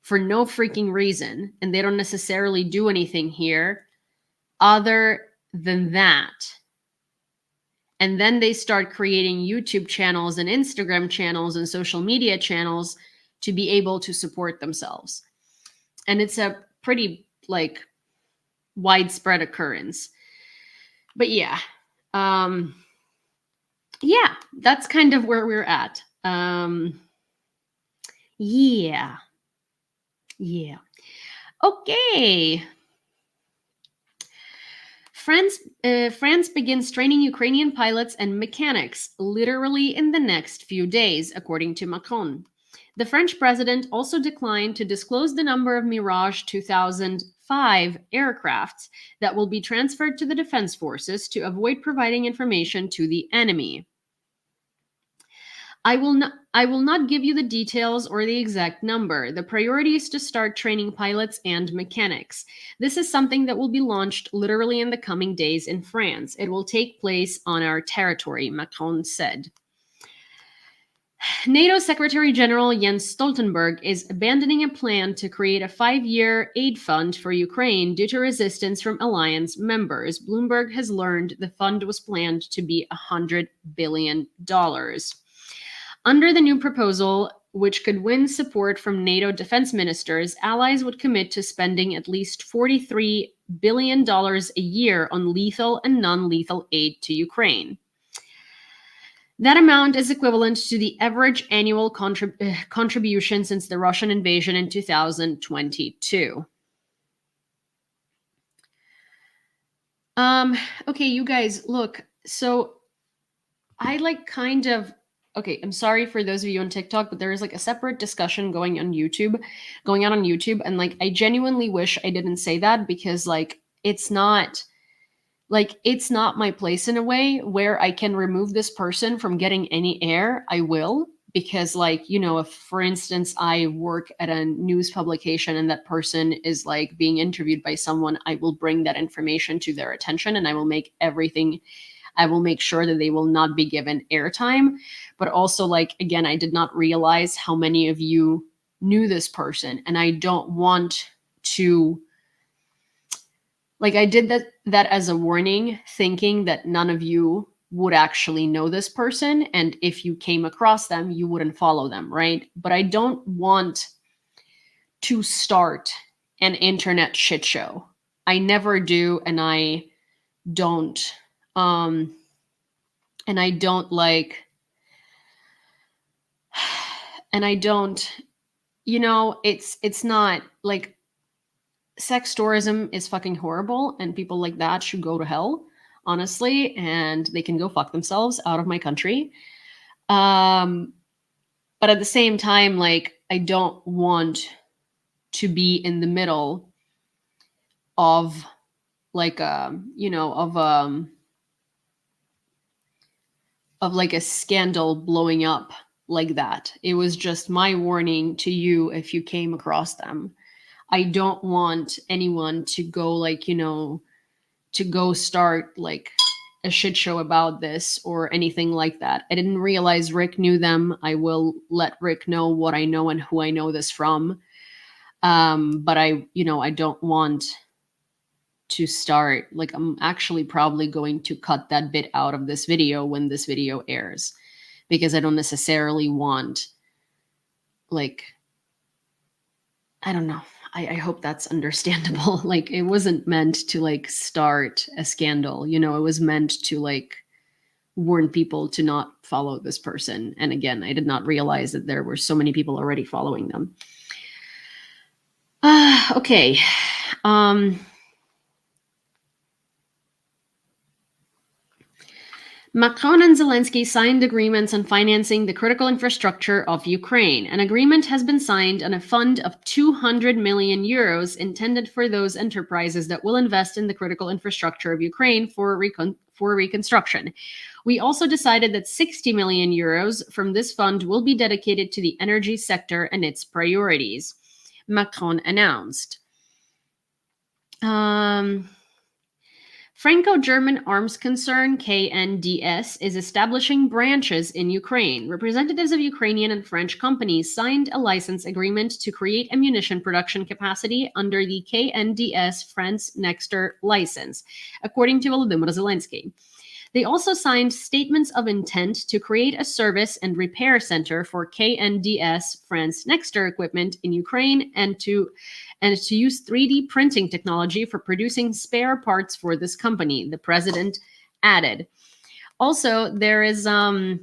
for no freaking reason, and they don't necessarily do anything here. other than that. And then they start creating YouTube channels and Instagram channels and social media channels to be able to support themselves. And it's a pretty like widespread occurrence. But yeah, yeah, that's kind of where we're at. Yeah. Okay. France begins training Ukrainian pilots and mechanics literally in the next few days, according to Macron. The French president also declined to disclose the number of Mirage 2005 aircrafts that will be transferred to the defense forces to avoid providing information to the enemy. I will not give you the details or the exact number. The priority is to start training pilots and mechanics. This is something that will be launched literally in the coming days in France. It will take place on our territory, Macron said. NATO Secretary General Jens Stoltenberg is abandoning a plan to create a 5-year aid fund for Ukraine due to resistance from alliance members. Bloomberg has learned the fund was planned to be $100 billion. Under the new proposal, which could win support from NATO defense ministers, allies would commit to spending at least $43 billion a year on lethal and non-lethal aid to Ukraine. That amount is equivalent to the average annual contribution since the Russian invasion in 2022. Okay, you guys, look, so I okay, I'm sorry for those of you on TikTok, but there is like a separate discussion going on YouTube, and like I genuinely wish I didn't say that because it's not my place in a way where I can remove this person from getting any air. I will, because if for instance I work at a news publication and that person is being interviewed by someone, I will bring that information to their attention and I will make sure that they will not be given airtime. But also, again, I did not realize how many of you knew this person, and I don't want to, I did that as a warning, thinking that none of you would actually know this person, and if you came across them, you wouldn't follow them, right? But I don't want to start an internet shit show. I never do, and I don't it's not sex tourism is fucking horrible and people like that should go to hell, honestly, and they can go fuck themselves out of my country. But at the same time, I don't want to be in the middle of a scandal blowing up like that. It was just my warning to you if you came across them. I don't want anyone to go to go start a shit show about this or anything like that. I didn't realize Rick knew them. I will let Rick know what I know and who I know this from. But I don't want to start, I'm actually probably going to cut that bit out of this video when this video airs, because I don't necessarily want, I don't know. I hope that's understandable. It wasn't meant to start a scandal, it was meant to warn people to not follow this person. And again, I did not realize that there were so many people already following them. Okay. Macron and Zelensky signed agreements on financing the critical infrastructure of Ukraine. An agreement has been signed on a fund of 200 million euros intended for those enterprises that will invest in the critical infrastructure of Ukraine for reconstruction. We also decided that 60 million euros from this fund will be dedicated to the energy sector and its priorities, Macron announced. Franco-German arms concern KNDS is establishing branches in Ukraine. Representatives of Ukrainian and French companies signed a license agreement to create ammunition production capacity under the KNDS France Nexter license, according to Volodymyr Zelensky. They also signed statements of intent to create a service and repair center for KNDS France Nexter equipment in Ukraine and to use 3D printing technology for producing spare parts for this company, the president added. Also, there is sorry.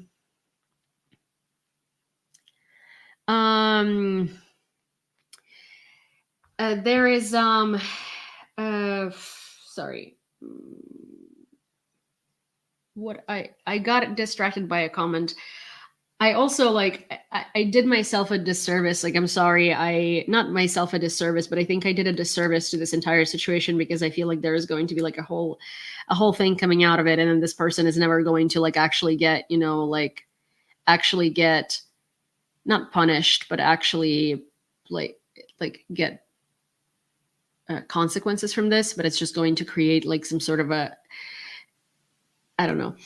What I got distracted by a comment. I also I did myself a disservice. Like, I'm sorry, not myself a disservice, but I think I did a disservice to this entire situation because I feel like there is going to be like a whole thing coming out of it, and then this person is never going to like actually get, actually get not punished, but actually like get consequences from this. But it's just going to create like some sort of a, I don't know.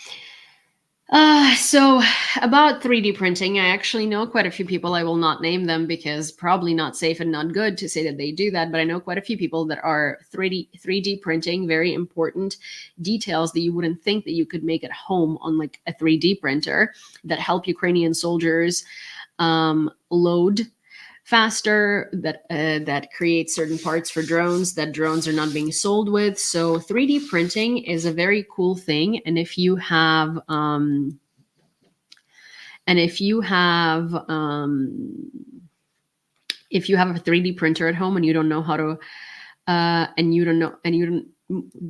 So about 3D printing, I actually know quite a few people. I will not name them because probably not safe and not good to say that they do that, but I know quite a few people that are 3D printing very important details that you wouldn't think that you could make at home on like a 3D printer that help Ukrainian soldiers load faster, that creates certain parts for drones that drones are not being sold with. So 3D printing is a very cool thing, and if you have a 3D printer at home and you don't know how to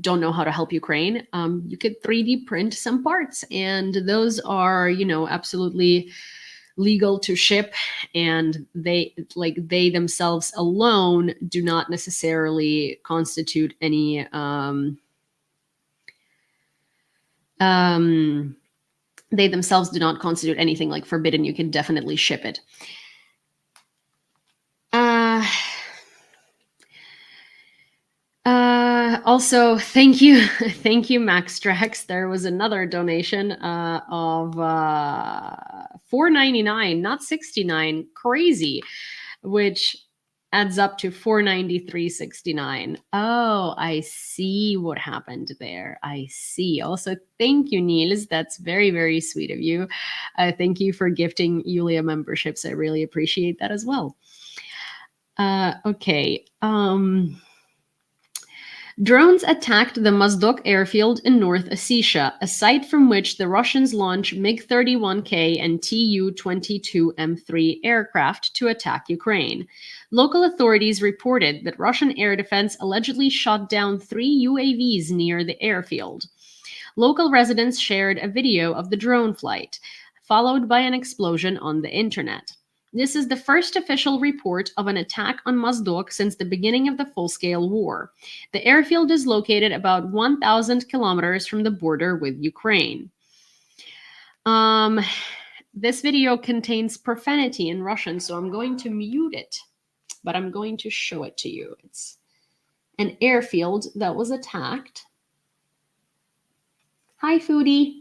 don't know how to help Ukraine, you could 3D print some parts, and those are absolutely legal to ship, and they themselves alone do not necessarily constitute any they themselves do not constitute anything like forbidden. You can definitely ship it. Also, thank you, Max Drax. There was another donation of $4.99, not $69, crazy, which adds up to $493.69. Oh, I see what happened there. I see. Also, thank you, Niels. That's very, very sweet of you. Thank you for gifting Yewleea memberships. I really appreciate that as well. Okay. Drones attacked the Mozdok airfield in North Ossetia, a site from which the Russians launch MiG-31K and Tu-22M3 aircraft to attack Ukraine. Local authorities reported that Russian air defense allegedly shot down 3 UAVs near the airfield. Local residents shared a video of the drone flight, followed by an explosion on the internet. This is the first official report of an attack on Mozdok since the beginning of the full-scale war. The airfield is located about 1,000 kilometers from the border with Ukraine. This video contains profanity in Russian, so I'm going to mute it, but I'm going to show it to you. It's an airfield that was attacked. Hi, Foodie.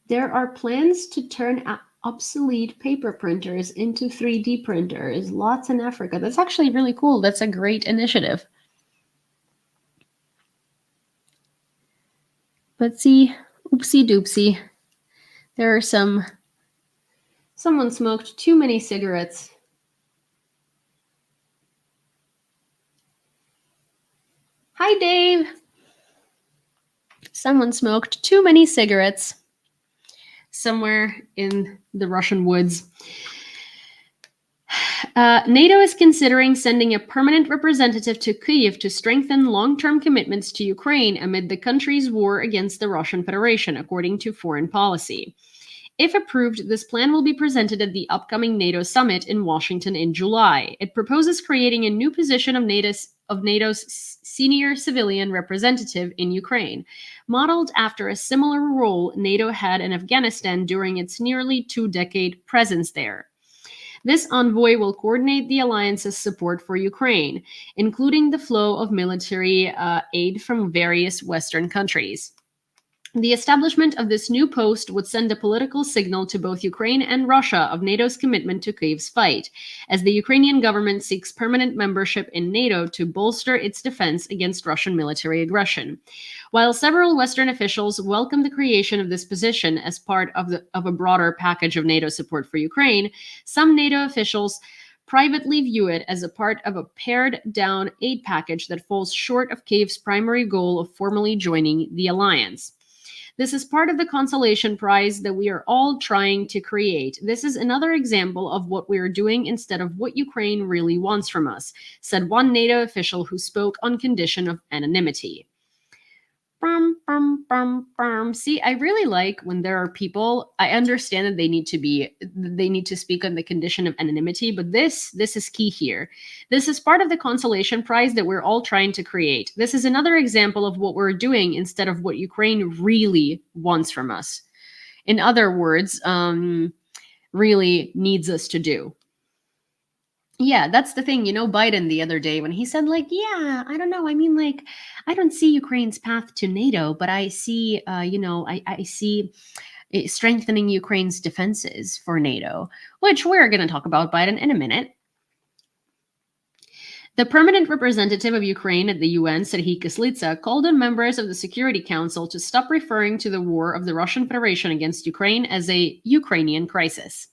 There are plans to turn obsolete paper printers into 3D printers. Lots in Africa. That's actually really cool. That's a great initiative. But see, oopsie doopsie. There are someone smoked too many cigarettes. Hi, Dave. Someone smoked too many cigarettes somewhere in the Russian woods. NATO is considering sending a permanent representative to Kyiv to strengthen long-term commitments to Ukraine amid the country's war against the Russian Federation, according to Foreign Policy. If approved, this plan will be presented at the upcoming NATO summit in Washington in July. It proposes creating a new position of of NATO's senior civilian representative in Ukraine, modeled after a similar role NATO had in Afghanistan during its nearly two-decade presence there. This envoy will coordinate the alliance's support for Ukraine, including the flow of military aid from various Western countries. The establishment of this new post would send a political signal to both Ukraine and Russia of NATO's commitment to Kyiv's fight, as the Ukrainian government seeks permanent membership in NATO to bolster its defense against Russian military aggression. While several Western officials welcome the creation of this position as part of a broader package of NATO support for Ukraine, some NATO officials privately view it as a part of a pared-down aid package that falls short of Kyiv's primary goal of formally joining the alliance. This is part of the consolation prize that we are all trying to create. This is another example of what we are doing instead of what Ukraine really wants from us, said one NATO official who spoke on condition of anonymity. See, I really like when there are people. I understand that they need to speak on the condition of anonymity, but this is key here. This is part of the consolation prize that we're all trying to create. This is another example of what we're doing instead of what Ukraine really wants from us. In other words, really needs us to do. Yeah, that's the thing. Biden the other day when he said, like, yeah, I don't know. I mean, like, I don't see Ukraine's path to NATO, but I see, I see strengthening Ukraine's defenses for NATO, which we're going to talk about Biden in a minute. The permanent representative of Ukraine at the UN, Serhiy Kyslytsa, called on members of the Security Council to stop referring to the war of the Russian Federation against Ukraine as a Ukrainian crisis.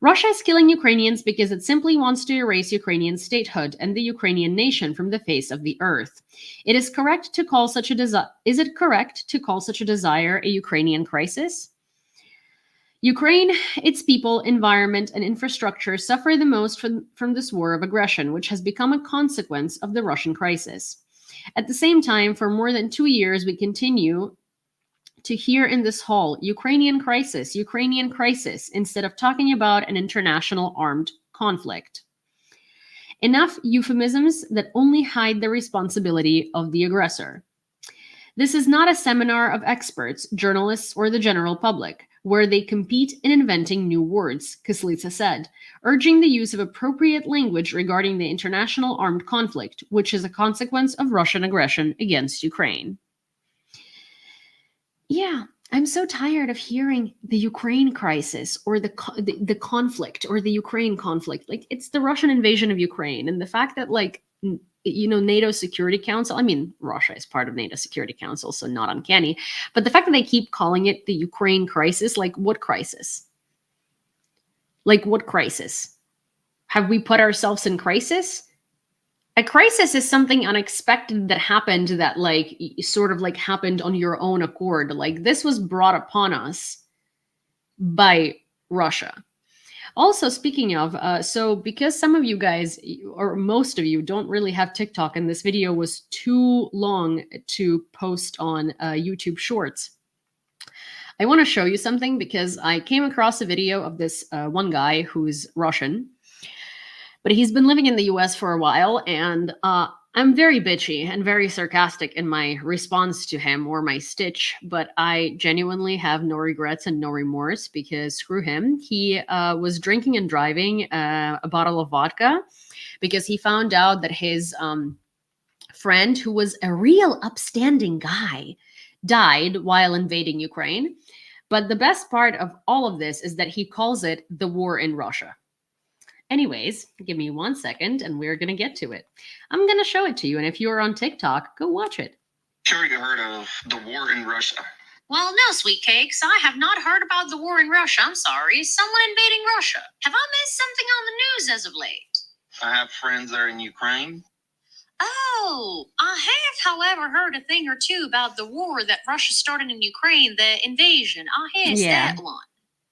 Russia is killing Ukrainians because it simply wants to erase Ukrainian statehood and the Ukrainian nation from the face of the earth. Is it correct to call such a desire a Ukrainian crisis? Ukraine, its people, environment, and infrastructure suffer the most from this war of aggression, which has become a consequence of the Russian crisis. At the same time, for more than 2 years, we continue to hear in this hall, Ukrainian crisis, instead of talking about an international armed conflict. Enough euphemisms that only hide the responsibility of the aggressor. This is not a seminar of experts, journalists, or the general public, where they compete in inventing new words, Kyslytsa said, urging the use of appropriate language regarding the international armed conflict, which is a consequence of Russian aggression against Ukraine. Yeah, I'm so tired of hearing the Ukraine crisis or the conflict or the Ukraine conflict. Like, it's the Russian invasion of Ukraine, and the fact that, like, NATO Security Council, I mean, Russia is part of NATO Security Council, so not uncanny, but the fact that they keep calling it the Ukraine crisis, like, what crisis? Like, what crisis? Have we put ourselves in crisis? A crisis is something unexpected that happened that, like, sort of like happened on your own accord. Like, this was brought upon us by Russia. Also, speaking of, so because some of you guys, or most of you, don't really have TikTok, and this video was too long to post on YouTube Shorts, I want to show you something because I came across a video of this one guy who's Russian, but he's been living in the US for a while, and I'm very bitchy and very sarcastic in my response to him or my stitch, but I genuinely have no regrets and no remorse because screw him. He was drinking and driving a bottle of vodka because he found out that his friend, who was a real upstanding guy, died while invading Ukraine. But the best part of all of this is that he calls it the war in Russia. Anyways, give me 1 second and we're going to get to it. I'm going to show it to you. And if you're on TikTok, go watch it. Sure, you heard of the war in Russia? Well, no, sweet cakes. I have not heard about the war in Russia. I'm sorry. Is someone invading Russia? Have I missed something on the news as of late? I have friends there in Ukraine. Oh, I have, however, heard a thing or two about the war that Russia started in Ukraine, the invasion. Yes, Yeah. that one.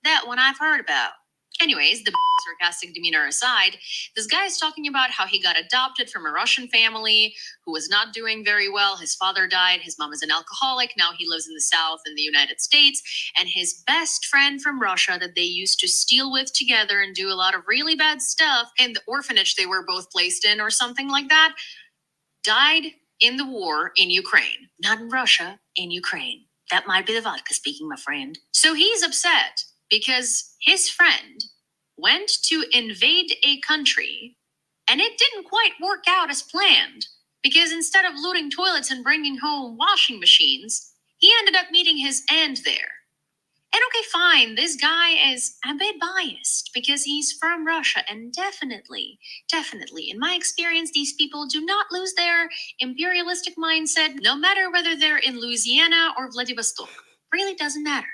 That one I've heard about. Anyways, the sarcastic demeanor aside, this guy is talking about how he got adopted from a Russian family who was not doing very well. His father died. His mom is an alcoholic. Now he lives in the South in the United States. And his best friend from Russia that they used to steal with together and do a lot of really bad stuff in the orphanage they were both placed in or something like that, died in the war in Ukraine. Not in Russia, in Ukraine. That might be the vodka speaking, my friend. So he's upset because his friend went to invade a country and it didn't quite work out as planned, because instead of looting toilets and bringing home washing machines, he ended up meeting his end there. And okay, fine, this guy is a bit biased because he's from Russia, and definitely, in my experience, these people do not lose their imperialistic mindset, no matter whether they're in Louisiana or Vladivostok. Really doesn't matter.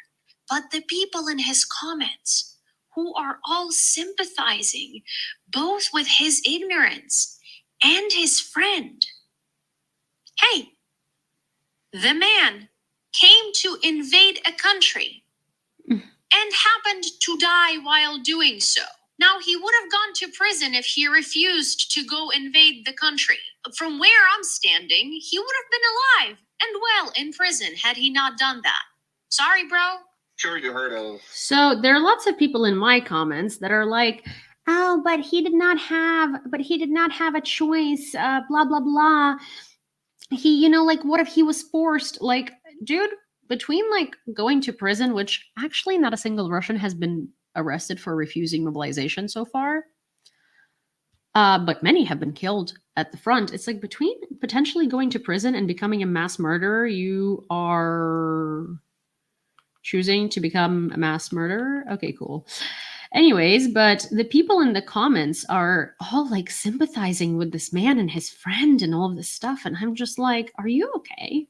But the people in his comments who are all sympathizing both with his ignorance and his friend. Hey, the man came to invade a country and happened to die while doing so. Now, he would have gone to prison if he refused to go invade the country. From where I'm standing, he would have been alive and well in prison had he not done that. Sorry, bro. Sure, you heard of. So there are lots of people in my comments that are like, oh, but he did not have a choice, blah, blah, blah. He, like, what if he was forced? Like, dude, between like going to prison, which actually not a single Russian has been arrested for refusing mobilization so far, but many have been killed at the front. It's like between potentially going to prison and becoming a mass murderer, you are choosing to become a mass murderer. Okay, cool. Anyways, but the people in the comments are all like sympathizing with this man and his friend and all of this stuff. And I'm just like, are you okay?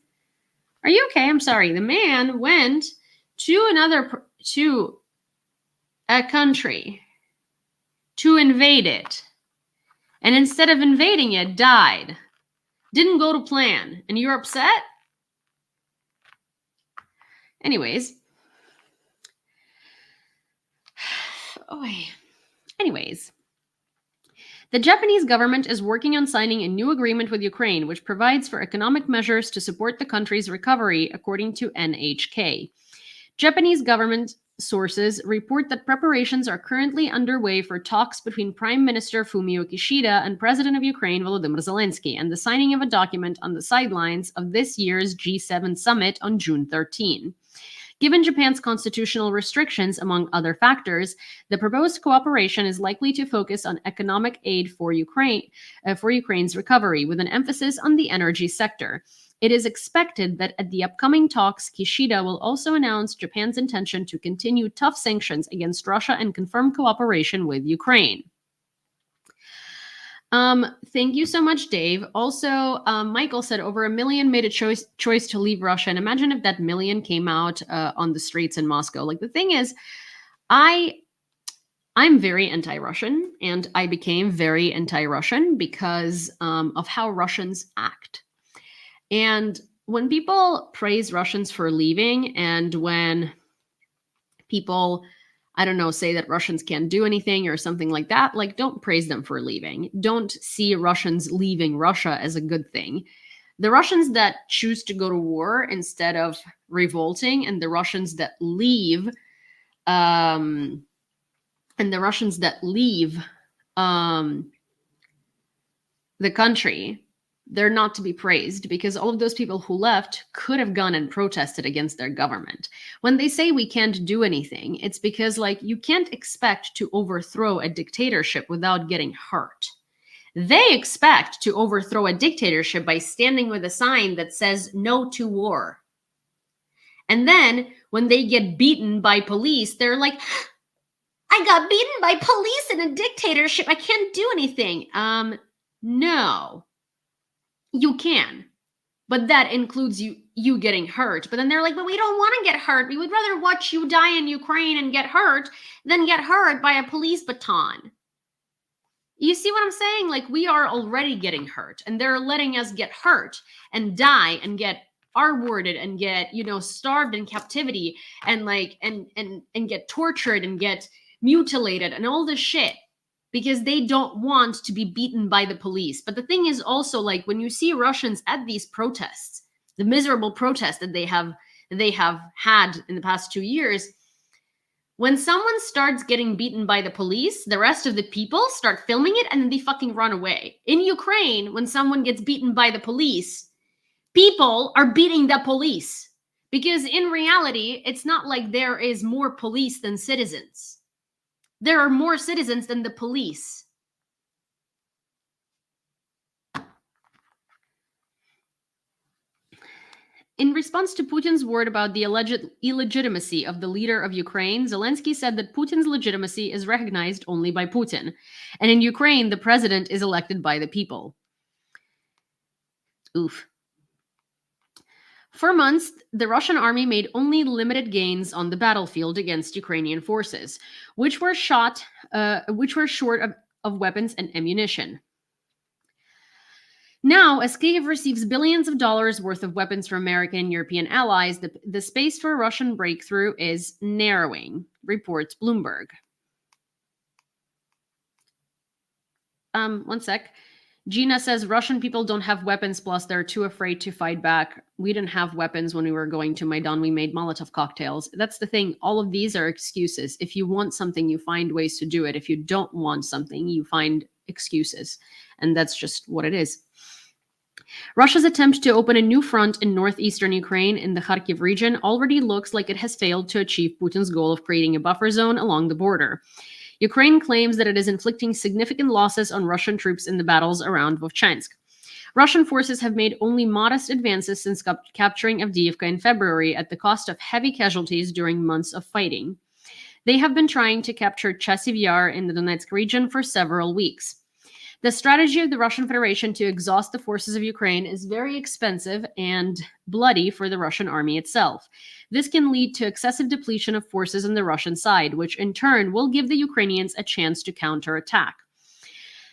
Are you okay? I'm sorry. The man went to a country to invade it. And instead of invading it, died. Didn't go to plan. And you're upset? Anyways. The Japanese government is working on signing a new agreement with Ukraine, which provides for economic measures to support the country's recovery, according to NHK. Japanese government sources report that preparations are currently underway for talks between Prime Minister Fumio Kishida and President of Ukraine Volodymyr Zelensky, and the signing of a document on the sidelines of this year's G7 summit on June 13. Given Japan's constitutional restrictions, among other factors, the proposed cooperation is likely to focus on economic aid for Ukraine's recovery, with an emphasis on the energy sector. It is expected that at the upcoming talks, Kishida will also announce Japan's intention to continue tough sanctions against Russia and confirm cooperation with Ukraine. Thank you so much, Dave. Also, Michael said over 1 million made a choice to leave Russia. And imagine if that million came out on the streets in Moscow. Like, the thing is, I'm very anti-Russian, and I became very anti-Russian because of how Russians act. And when people praise Russians for leaving, and when people, I don't know, say that Russians can't do anything or something like that, like, don't praise them for leaving. Don't see Russians leaving Russia as a good thing. The Russians that choose to go to war instead of revolting, and the Russians that leave, the country, they're not to be praised, because all of those people who left could have gone and protested against their government. When they say we can't do anything, it's because, like, you can't expect to overthrow a dictatorship without getting hurt. They expect to overthrow a dictatorship by standing with a sign that says no to war. And then when they get beaten by police, they're like, I got beaten by police in a dictatorship. I can't do anything. No. You can, but that includes you getting hurt. But then they're like, but we don't want to get hurt. We would rather watch you die in Ukraine and get hurt than get hurt by a police baton. You see what I'm saying? Like, we are already getting hurt, and they're letting us get hurt and die and get R-worded and get, starved in captivity and like and get tortured and get mutilated, and all this shit because they don't want to be beaten by the police. But the thing is also, like, when you see Russians at these protests, the miserable protests that they have had in the past 2 years, when someone starts getting beaten by the police, the rest of the people start filming it and then they fucking run away. In Ukraine, when someone gets beaten by the police, people are beating the police. Because in reality, it's not like there is more police than citizens. There are more citizens than the police. In response to Putin's word about the alleged illegitimacy of the leader of Ukraine, Zelensky said that Putin's legitimacy is recognized only by Putin. And in Ukraine, the president is elected by the people. Oof. For months, the Russian army made only limited gains on the battlefield against Ukrainian forces, which were short of weapons and ammunition. Now, as Kyiv receives billions of dollars worth of weapons from American and European allies, the space for Russian breakthrough is narrowing, reports Bloomberg. One sec. Gina says Russian people don't have weapons, plus they're too afraid to fight back. We didn't have weapons when we were going to Maidan. We made Molotov cocktails. That's the thing. All of these are excuses. If you want something, you find ways to do it. If you don't want something, you find excuses. And that's just what it is. Russia's attempt to open a new front in northeastern Ukraine in the Kharkiv region already looks like it has failed to achieve Putin's goal of creating a buffer zone along the border. Ukraine claims that it is inflicting significant losses on Russian troops in the battles around Vovchansk. Russian forces have made only modest advances since capturing Avdiivka in February at the cost of heavy casualties during months of fighting. They have been trying to capture Chasiv Yar in the Donetsk region for several weeks. The strategy of the Russian Federation to exhaust the forces of Ukraine is very expensive and bloody for the Russian army itself. This can lead to excessive depletion of forces on the Russian side, which in turn will give the Ukrainians a chance to counterattack,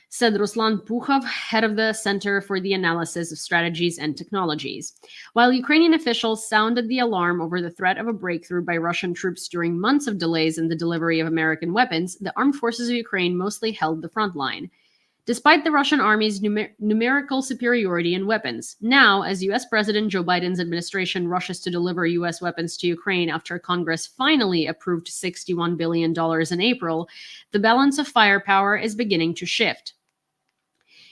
said Ruslan Pukhov, head of the Center for the Analysis of Strategies and Technologies. While Ukrainian officials sounded the alarm over the threat of a breakthrough by Russian troops during months of delays in the delivery of American weapons, the armed forces of Ukraine mostly held the front line. Despite the Russian army's numerical superiority in weapons, now, as U.S. President Joe Biden's administration rushes to deliver U.S. weapons to Ukraine after Congress finally approved $61 billion in April, the balance of firepower is beginning to shift.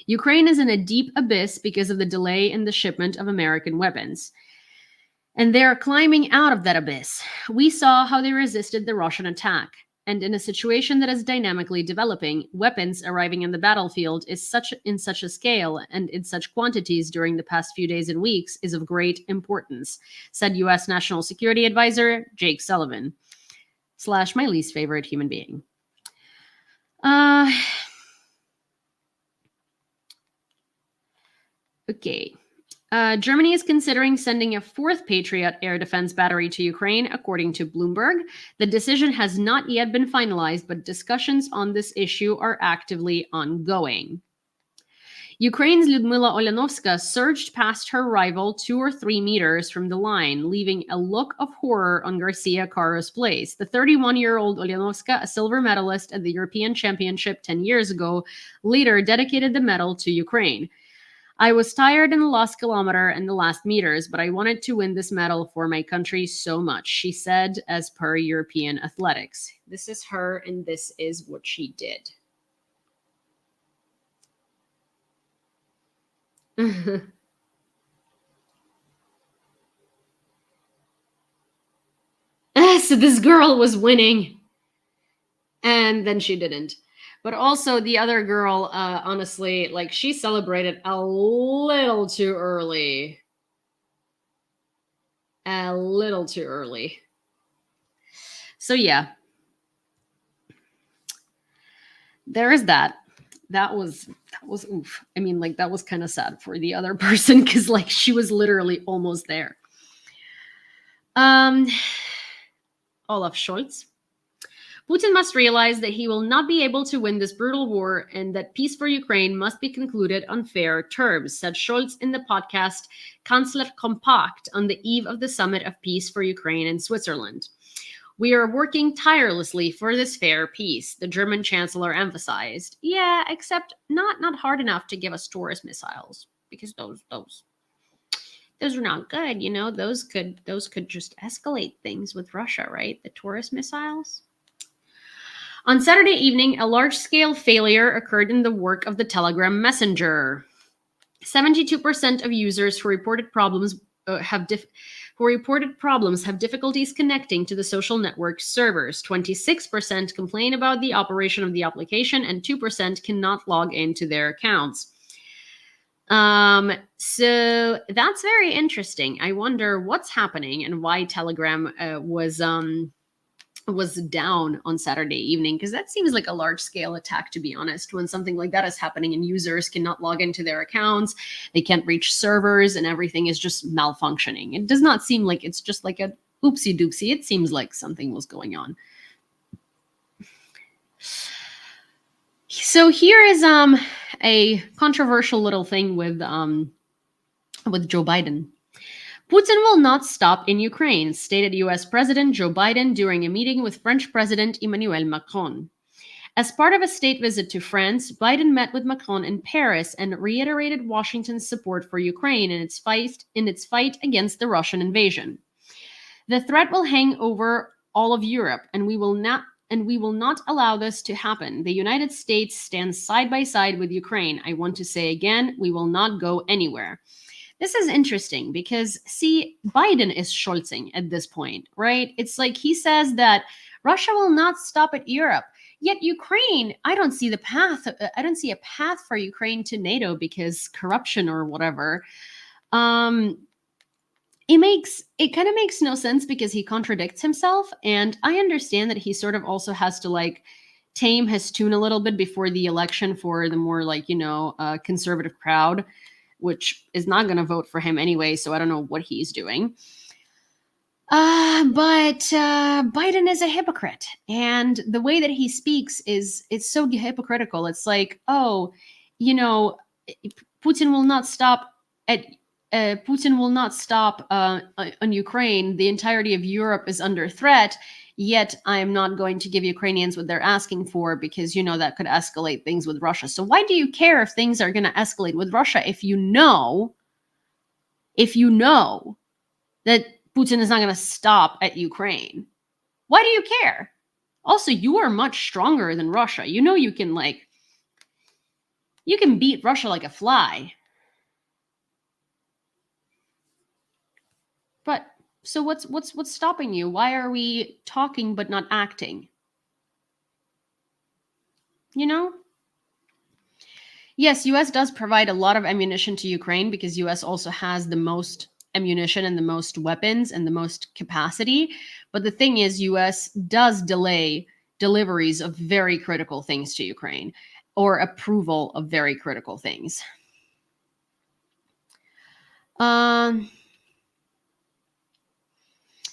Ukraine is in a deep abyss because of the delay in the shipment of American weapons. And they are climbing out of that abyss. We saw how they resisted the Russian attack. And in a situation that is dynamically developing, weapons arriving on the battlefield in such a scale and in such quantities during the past few days and weeks is of great importance, said U.S. National Security Advisor Jake Sullivan, / my least favorite human being. Okay. Germany is considering sending a fourth Patriot air defense battery to Ukraine, according to Bloomberg. The decision has not yet been finalized, but discussions on this issue are actively ongoing. Ukraine's Lyudmyla Olyanovska surged past her rival 2 or 3 meters from the line, leaving a look of horror on Garcia Caro's place. The 31-year-old Olyanovska, a silver medalist at the European Championship 10 years ago, later dedicated the medal to Ukraine. I was tired in the last kilometer and the last meters, but I wanted to win this medal for my country so much, she said, as per European Athletics. This is her, and this is what she did. So this girl was winning, and then she didn't. But also the other girl, honestly, like, she celebrated a little too early. A little too early. So yeah. There is that. That was oof. I mean, like, that was kind of sad for the other person because, like, she was literally almost there. Olaf Scholz. Putin must realize that he will not be able to win this brutal war and that peace for Ukraine must be concluded on fair terms, said Scholz in the podcast Kanzler Kompakt on the eve of the Summit of Peace for Ukraine in Switzerland. We are working tirelessly for this fair peace, the German chancellor emphasized. Yeah, except not hard enough to give us Taurus missiles, because those are not good, you know. Those could just escalate things with Russia, right? The Taurus missiles. On Saturday evening, a large-scale failure occurred in the work of the Telegram messenger. 72% of users who reported problems have difficulties connecting to the social network servers. 26% complain about the operation of the application, and 2% cannot log into their accounts. So that's very interesting. I wonder what's happening and why Telegram was down on Saturday evening, because that seems like a large scale attack, to be honest, when something like that is happening and users cannot log into their accounts, they can't reach servers, and everything is just malfunctioning. It does not seem like it's just like a oopsie doopsie. It seems like something was going on. So here is a controversial little thing with Joe Biden. Putin will not stop in Ukraine, stated US President Joe Biden during a meeting with French President Emmanuel Macron. As part of a state visit to France, Biden met with Macron in Paris and reiterated Washington's support for Ukraine in its fight against the Russian invasion. The threat will hang over all of Europe, and we will not allow this to happen. The United States stands side by side with Ukraine. I want to say again, we will not go anywhere. This is interesting because, see, Biden is Scholzing at this point, right? It's like he says that Russia will not stop at Europe. Yet Ukraine, I don't see the path. I don't see a path for Ukraine to NATO because corruption or whatever. It kind of makes no sense because he contradicts himself. And I understand that he sort of also has to like tame his tune a little bit before the election for the more like, conservative crowd, which is not going to vote for him anyway, so I don't know what he's doing. But Biden is a hypocrite, and the way that he speaks it's so hypocritical. It's like, Putin will not stop on Ukraine. The entirety of Europe is under threat. Yet I am not going to give Ukrainians what they're asking for because, that could escalate things with Russia. So why do you care if things are going to escalate with Russia if you know that Putin is not going to stop at Ukraine? Why do you care? Also, you are much stronger than Russia. You can beat Russia like a fly. But so what's stopping you? Why are we talking but not acting? Yes, US does provide a lot of ammunition to Ukraine because US also has the most ammunition and the most weapons and the most capacity. But the thing is, US does delay deliveries of very critical things to Ukraine or approval of very critical things.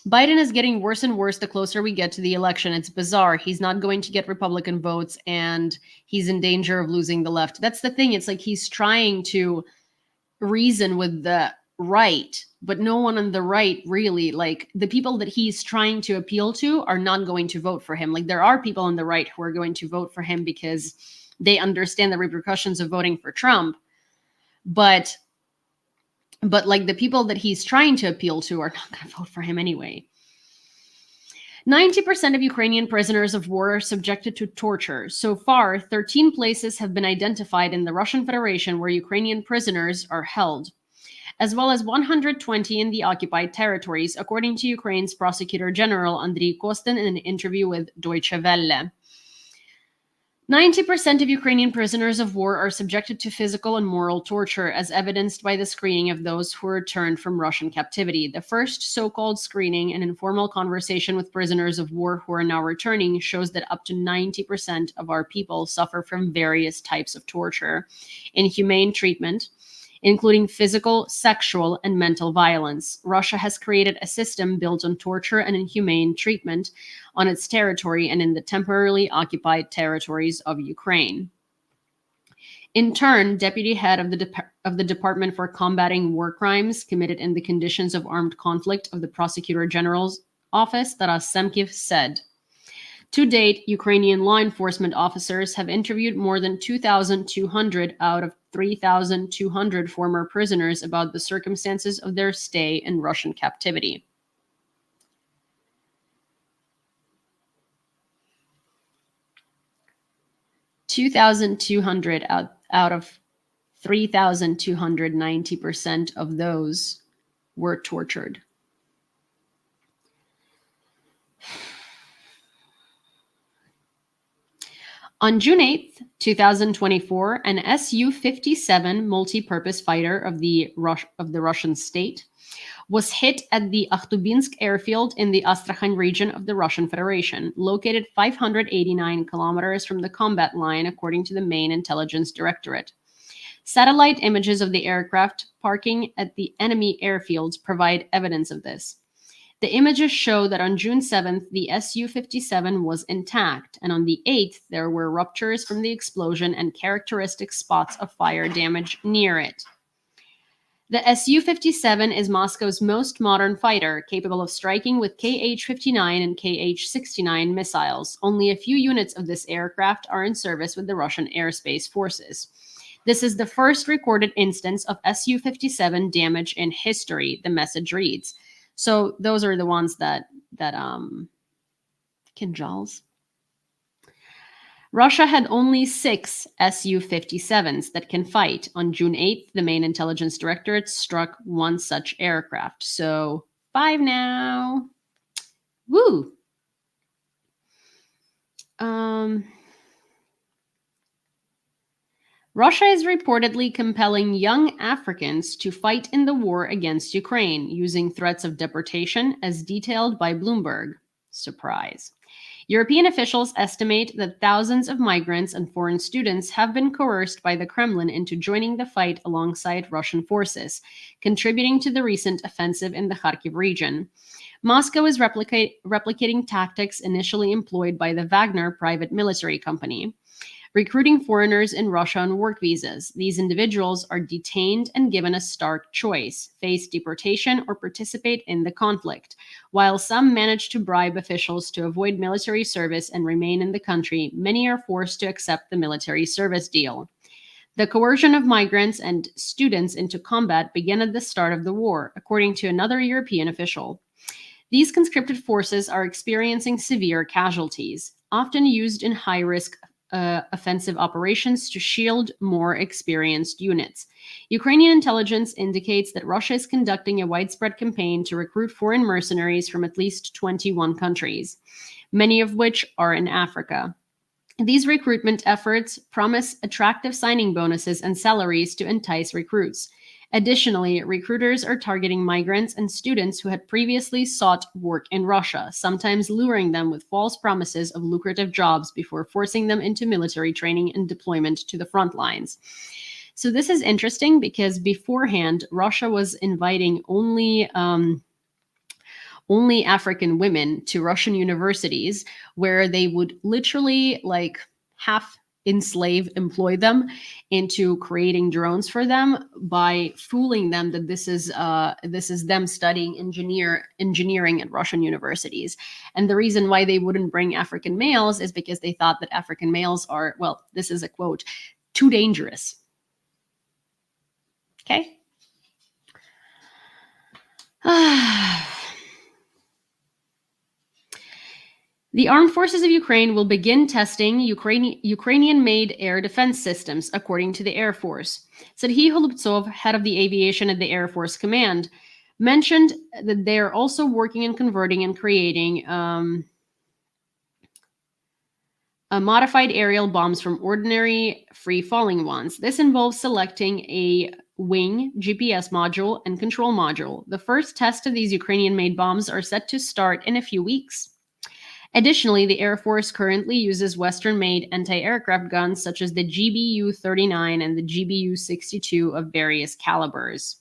Biden is getting worse and worse the closer we get to the election. It's bizarre. He's not going to get Republican votes, and he's in danger of losing the left. That's the thing. It's like he's trying to reason with the right, but no one on the right really, like the people that he's trying to appeal to are not going to vote for him. Like there are people on the right who are going to vote for him because they understand the repercussions of voting for Trump. But like the people that he's trying to appeal to are not going to vote for him anyway. 90% of Ukrainian prisoners of war are subjected to torture. So far, 13 places have been identified in the Russian Federation where Ukrainian prisoners are held, as well as 120 in the occupied territories, according to Ukraine's Prosecutor General Andriy Kostin in an interview with Deutsche Welle. 90% of Ukrainian prisoners of war are subjected to physical and moral torture, as evidenced by the screening of those who returned from Russian captivity. The first so-called screening, an informal conversation with prisoners of war who are now returning, shows that up to 90% of our people suffer from various types of torture, inhumane treatment, including physical, sexual, and mental violence. Russia has created a system built on torture and inhumane treatment on its territory and in the temporarily occupied territories of Ukraine. In turn, Deputy Head of the Department for Combating War Crimes Committed in the Conditions of Armed Conflict of the Prosecutor General's office, Taras Semkiv, said. To date, Ukrainian law enforcement officers have interviewed more than 2,200 out of 3,200 former prisoners about the circumstances of their stay in Russian captivity. out of 3,200, 90% of those were tortured. On June 8th, 2024, an Su-57 multi-purpose fighter of the Russian state was hit at the Akhtubinsk airfield in the Astrakhan region of the Russian Federation, located 589 kilometers from the combat line, according to the main intelligence directorate. Satellite images of the aircraft parking at the enemy airfields provide evidence of this. The images show that on June 7th, the Su-57 was intact, and on the 8th, there were ruptures from the explosion and characteristic spots of fire damage near it. The Su-57 is Moscow's most modern fighter, capable of striking with Kh-59 and Kh-69 missiles. Only a few units of this aircraft are in service with the Russian airspace forces. This is the first recorded instance of Su-57 damage in history, the message reads. So those are the ones that Kinjals. Russia had only 6 Su-57s that can fight. On June 8th, the main intelligence directorate struck one such aircraft. So 5 now. Woo! Russia is reportedly compelling young Africans to fight in the war against Ukraine, using threats of deportation as detailed by Bloomberg. Surprise. European officials estimate that thousands of migrants and foreign students have been coerced by the Kremlin into joining the fight alongside Russian forces, contributing to the recent offensive in the Kharkiv region. Moscow is replicating tactics initially employed by the Wagner private military company, recruiting foreigners in Russia on work visas. These individuals are detained and given a stark choice: face deportation or participate in the conflict. While some manage to bribe officials to avoid military service and remain in the country, many are forced to accept the military service deal. The coercion of migrants and students into combat began at the start of the war, according to another European official. These conscripted forces are experiencing severe casualties, often used in high-risk offensive operations to shield more experienced units. Ukrainian intelligence indicates that Russia is conducting a widespread campaign to recruit foreign mercenaries from at least 21 countries, many of which are in Africa. These recruitment efforts promise attractive signing bonuses and salaries to entice recruits. Additionally, recruiters are targeting migrants and students who had previously sought work in Russia, sometimes luring them with false promises of lucrative jobs before forcing them into military training and deployment to the front lines. So this is interesting because beforehand, Russia was inviting only African women to Russian universities, where they would literally employ them into creating drones for them by fooling them that this is them studying engineering at Russian universities. And the reason why they wouldn't bring African males is because they thought that African males are, well, this is a quote, too dangerous. Okay. The armed forces of Ukraine will begin testing Ukrainian-made air defense systems, according to the Air Force. Serhiy Golubtsov, head of the aviation at the Air Force Command, mentioned that they are also working on converting and creating modified aerial bombs from ordinary free-falling ones. This involves selecting a wing, GPS module, and control module. The first test of these Ukrainian-made bombs are set to start in a few weeks. Additionally, the Air Force currently uses Western-made anti-aircraft guns such as the GBU-39 and the GBU-62 of various calibers.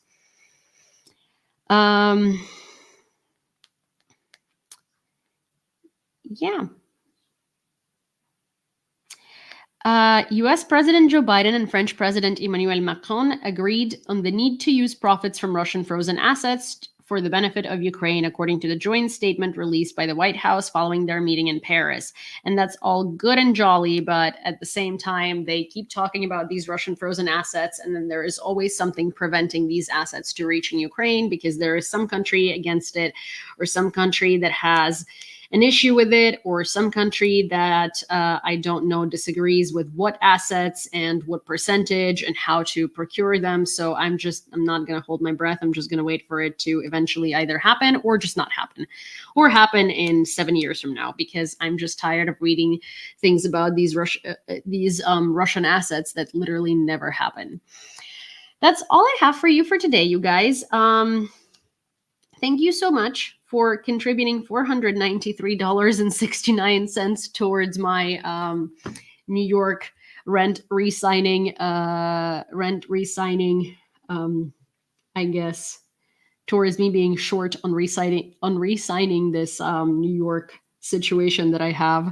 US President Joe Biden and French President Emmanuel Macron agreed on the need to use profits from Russian frozen assets for the benefit of Ukraine, according to the joint statement released by the White House following their meeting in Paris. And that's all good and jolly, but at the same time, they keep talking about these Russian frozen assets, and then there is always something preventing these assets to reaching Ukraine because there is some country against it, or some country that has an issue with it, or some country that I don't know disagrees with what assets and what percentage and how to procure them. So I'm not going to hold my breath. I'm just going to wait for it to eventually either happen or just not happen, or happen in 7 years from now, because I'm just tired of reading things about these Russian assets that literally never happen. That's all I have for you for today, you guys. Thank you so much for contributing $493.69 towards my New York rent re-signing, I guess, towards me being short on re-signing this New York situation that I have,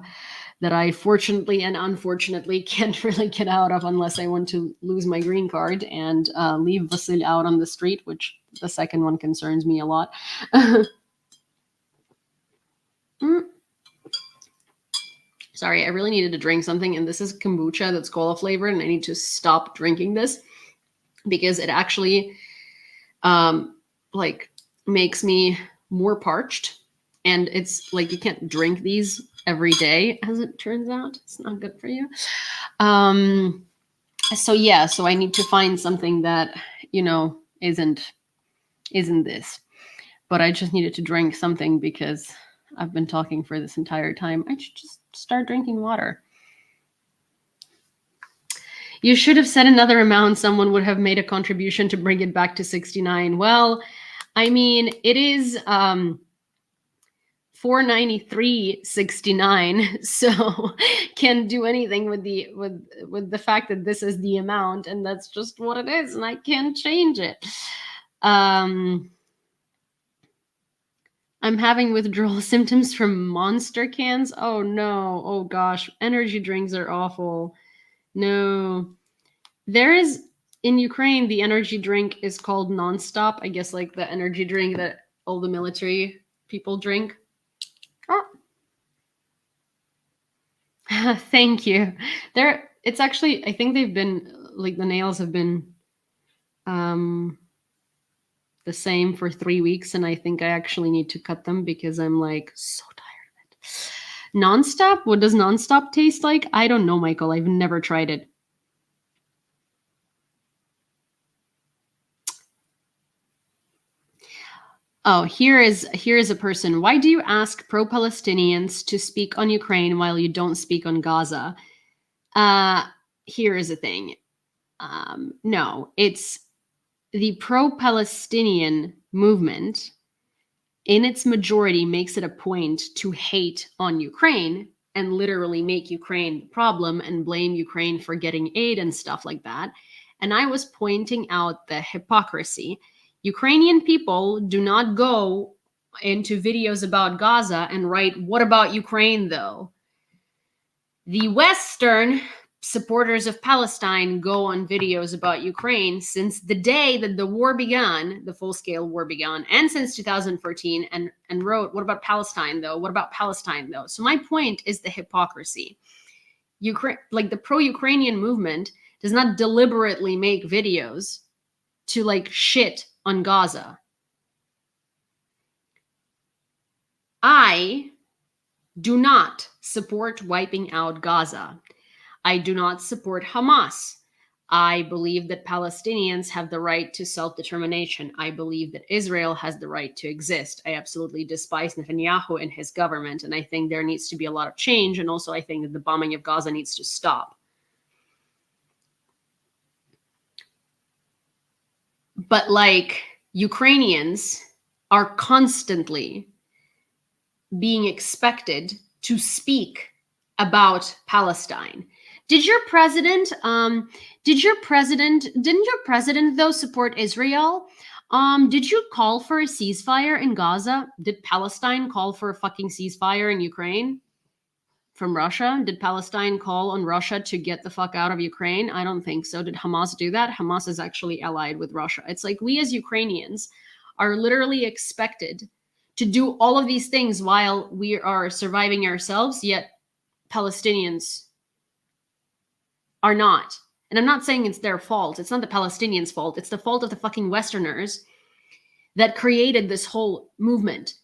that I fortunately and unfortunately can't really get out of unless I want to lose my green card and leave Vasil out on the street, which the second one concerns me a lot. Sorry, I really needed to drink something, and this is kombucha that's cola flavored, and I need to stop drinking this because it actually makes me more parched, and it's like you can't drink these every day, as it turns out. It's not good for you. So I need to find something that, isn't this. But I just needed to drink something because I've been talking for this entire time. I should just start drinking water. You should have said another amount. Someone would have made a contribution to bring it back to 69. Well, I mean, it is $493.69, so can't do anything with the fact that this is the amount, and that's just what it is, and I can't change it. I'm having withdrawal symptoms from Monster cans. Oh no. Oh gosh. Energy drinks are awful. No. There is, in Ukraine, the energy drink is called Nonstop. I guess like the energy drink that all the military people drink. Oh. Thank you. It's actually, I think they've been, like the nails have been the same for 3 weeks, and I think I actually need to cut them because I'm like so tired of it. Nonstop? What does Nonstop taste like? I don't know, Michael. I've never tried it. Oh, here is a person. Why do you ask pro-Palestinians to speak on Ukraine while you don't speak on Gaza? Here is a thing. No, it's the pro-Palestinian movement in its majority makes it a point to hate on Ukraine and literally make Ukraine the problem and blame Ukraine for getting aid and stuff like that. And I was pointing out the hypocrisy. Ukrainian people do not go into videos about Gaza and write, "What about Ukraine though?" The Western supporters of Palestine go on videos about Ukraine since the day that the war began, the full-scale war began, and since 2014, and wrote, "What about Palestine though? What about Palestine though?" So my point is the hypocrisy. Like the pro-Ukrainian movement does not deliberately make videos to like shit on Gaza. I do not support wiping out Gaza. I do not support Hamas. I believe that Palestinians have the right to self-determination. I believe that Israel has the right to exist. I absolutely despise Netanyahu and his government, and I think there needs to be a lot of change, and also I think that the bombing of Gaza needs to stop. But like, Ukrainians are constantly being expected to speak about Palestine. Didn't your president though support Israel? Did you call for a ceasefire in Gaza? Did Palestine call for a fucking ceasefire in Ukraine from Russia? Did Palestine call on Russia to get the fuck out of Ukraine? I don't think so. Did Hamas do that? Hamas is actually allied with Russia. It's like we as Ukrainians are literally expected to do all of these things while we are surviving ourselves, yet Palestinians are not. And I'm not saying it's their fault. It's not the Palestinians' fault. It's the fault of the fucking Westerners that created this whole movement,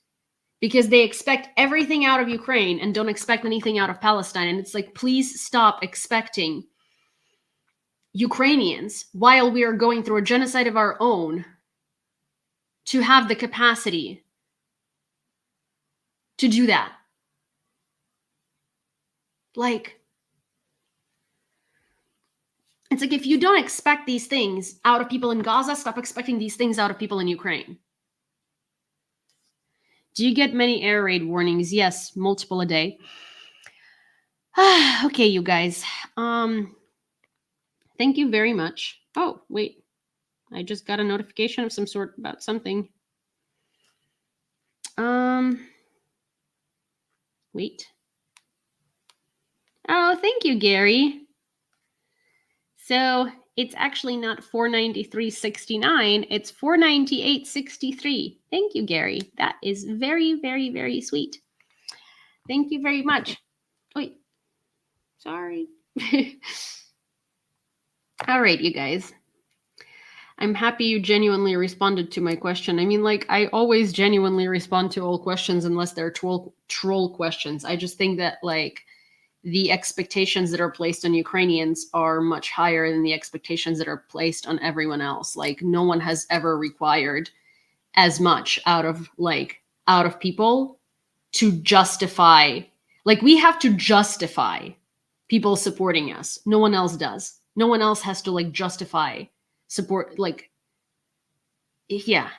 because they expect everything out of Ukraine and don't expect anything out of Palestine. And it's like, please stop expecting Ukrainians, while we are going through a genocide of our own, to have the capacity to do that. Like, it's like, if you don't expect these things out of people in Gaza, stop expecting these things out of people in Ukraine. Do you get many air raid warnings? Yes, multiple a day. Okay, you guys. Thank you very much. Oh, wait. I just got a notification of some sort about something. Wait. Oh, thank you, Gary. So it's actually not 493.69. It's 498.63. Thank you, Gary. That is very, very, very sweet. Thank you very much. Wait. Sorry. All right, you guys. I'm happy you genuinely responded to my question. I mean, like, I always genuinely respond to all questions unless they're troll questions. I just think that, like, the expectations that are placed on Ukrainians are much higher than the expectations that are placed on everyone else. Like, no one has ever required as much out of people to justify. Like, we have to justify people supporting us. No one else does. No one else has to, like, justify support. Like, yeah.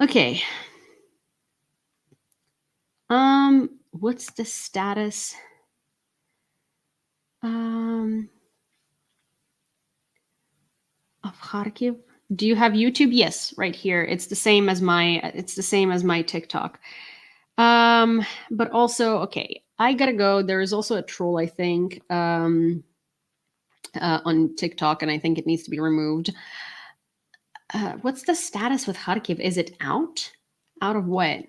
Okay. What's the status? Of Kharkiv? Do you have YouTube? Yes, right here. It's the same as my TikTok. But also, okay, I gotta go. There is also a troll, I think, on TikTok, and I think it needs to be removed. What's the status with Kharkiv? Is it out? Out of what?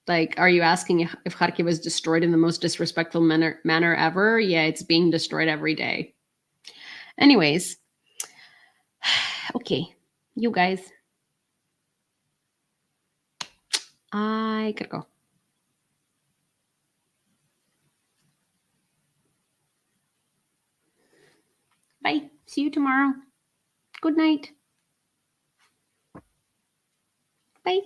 Like, are you asking if Kharkiv is destroyed in the most disrespectful manner ever? Yeah, it's being destroyed every day. Anyways, okay, you guys. I gotta go. Bye. See you tomorrow. Good night. Bye.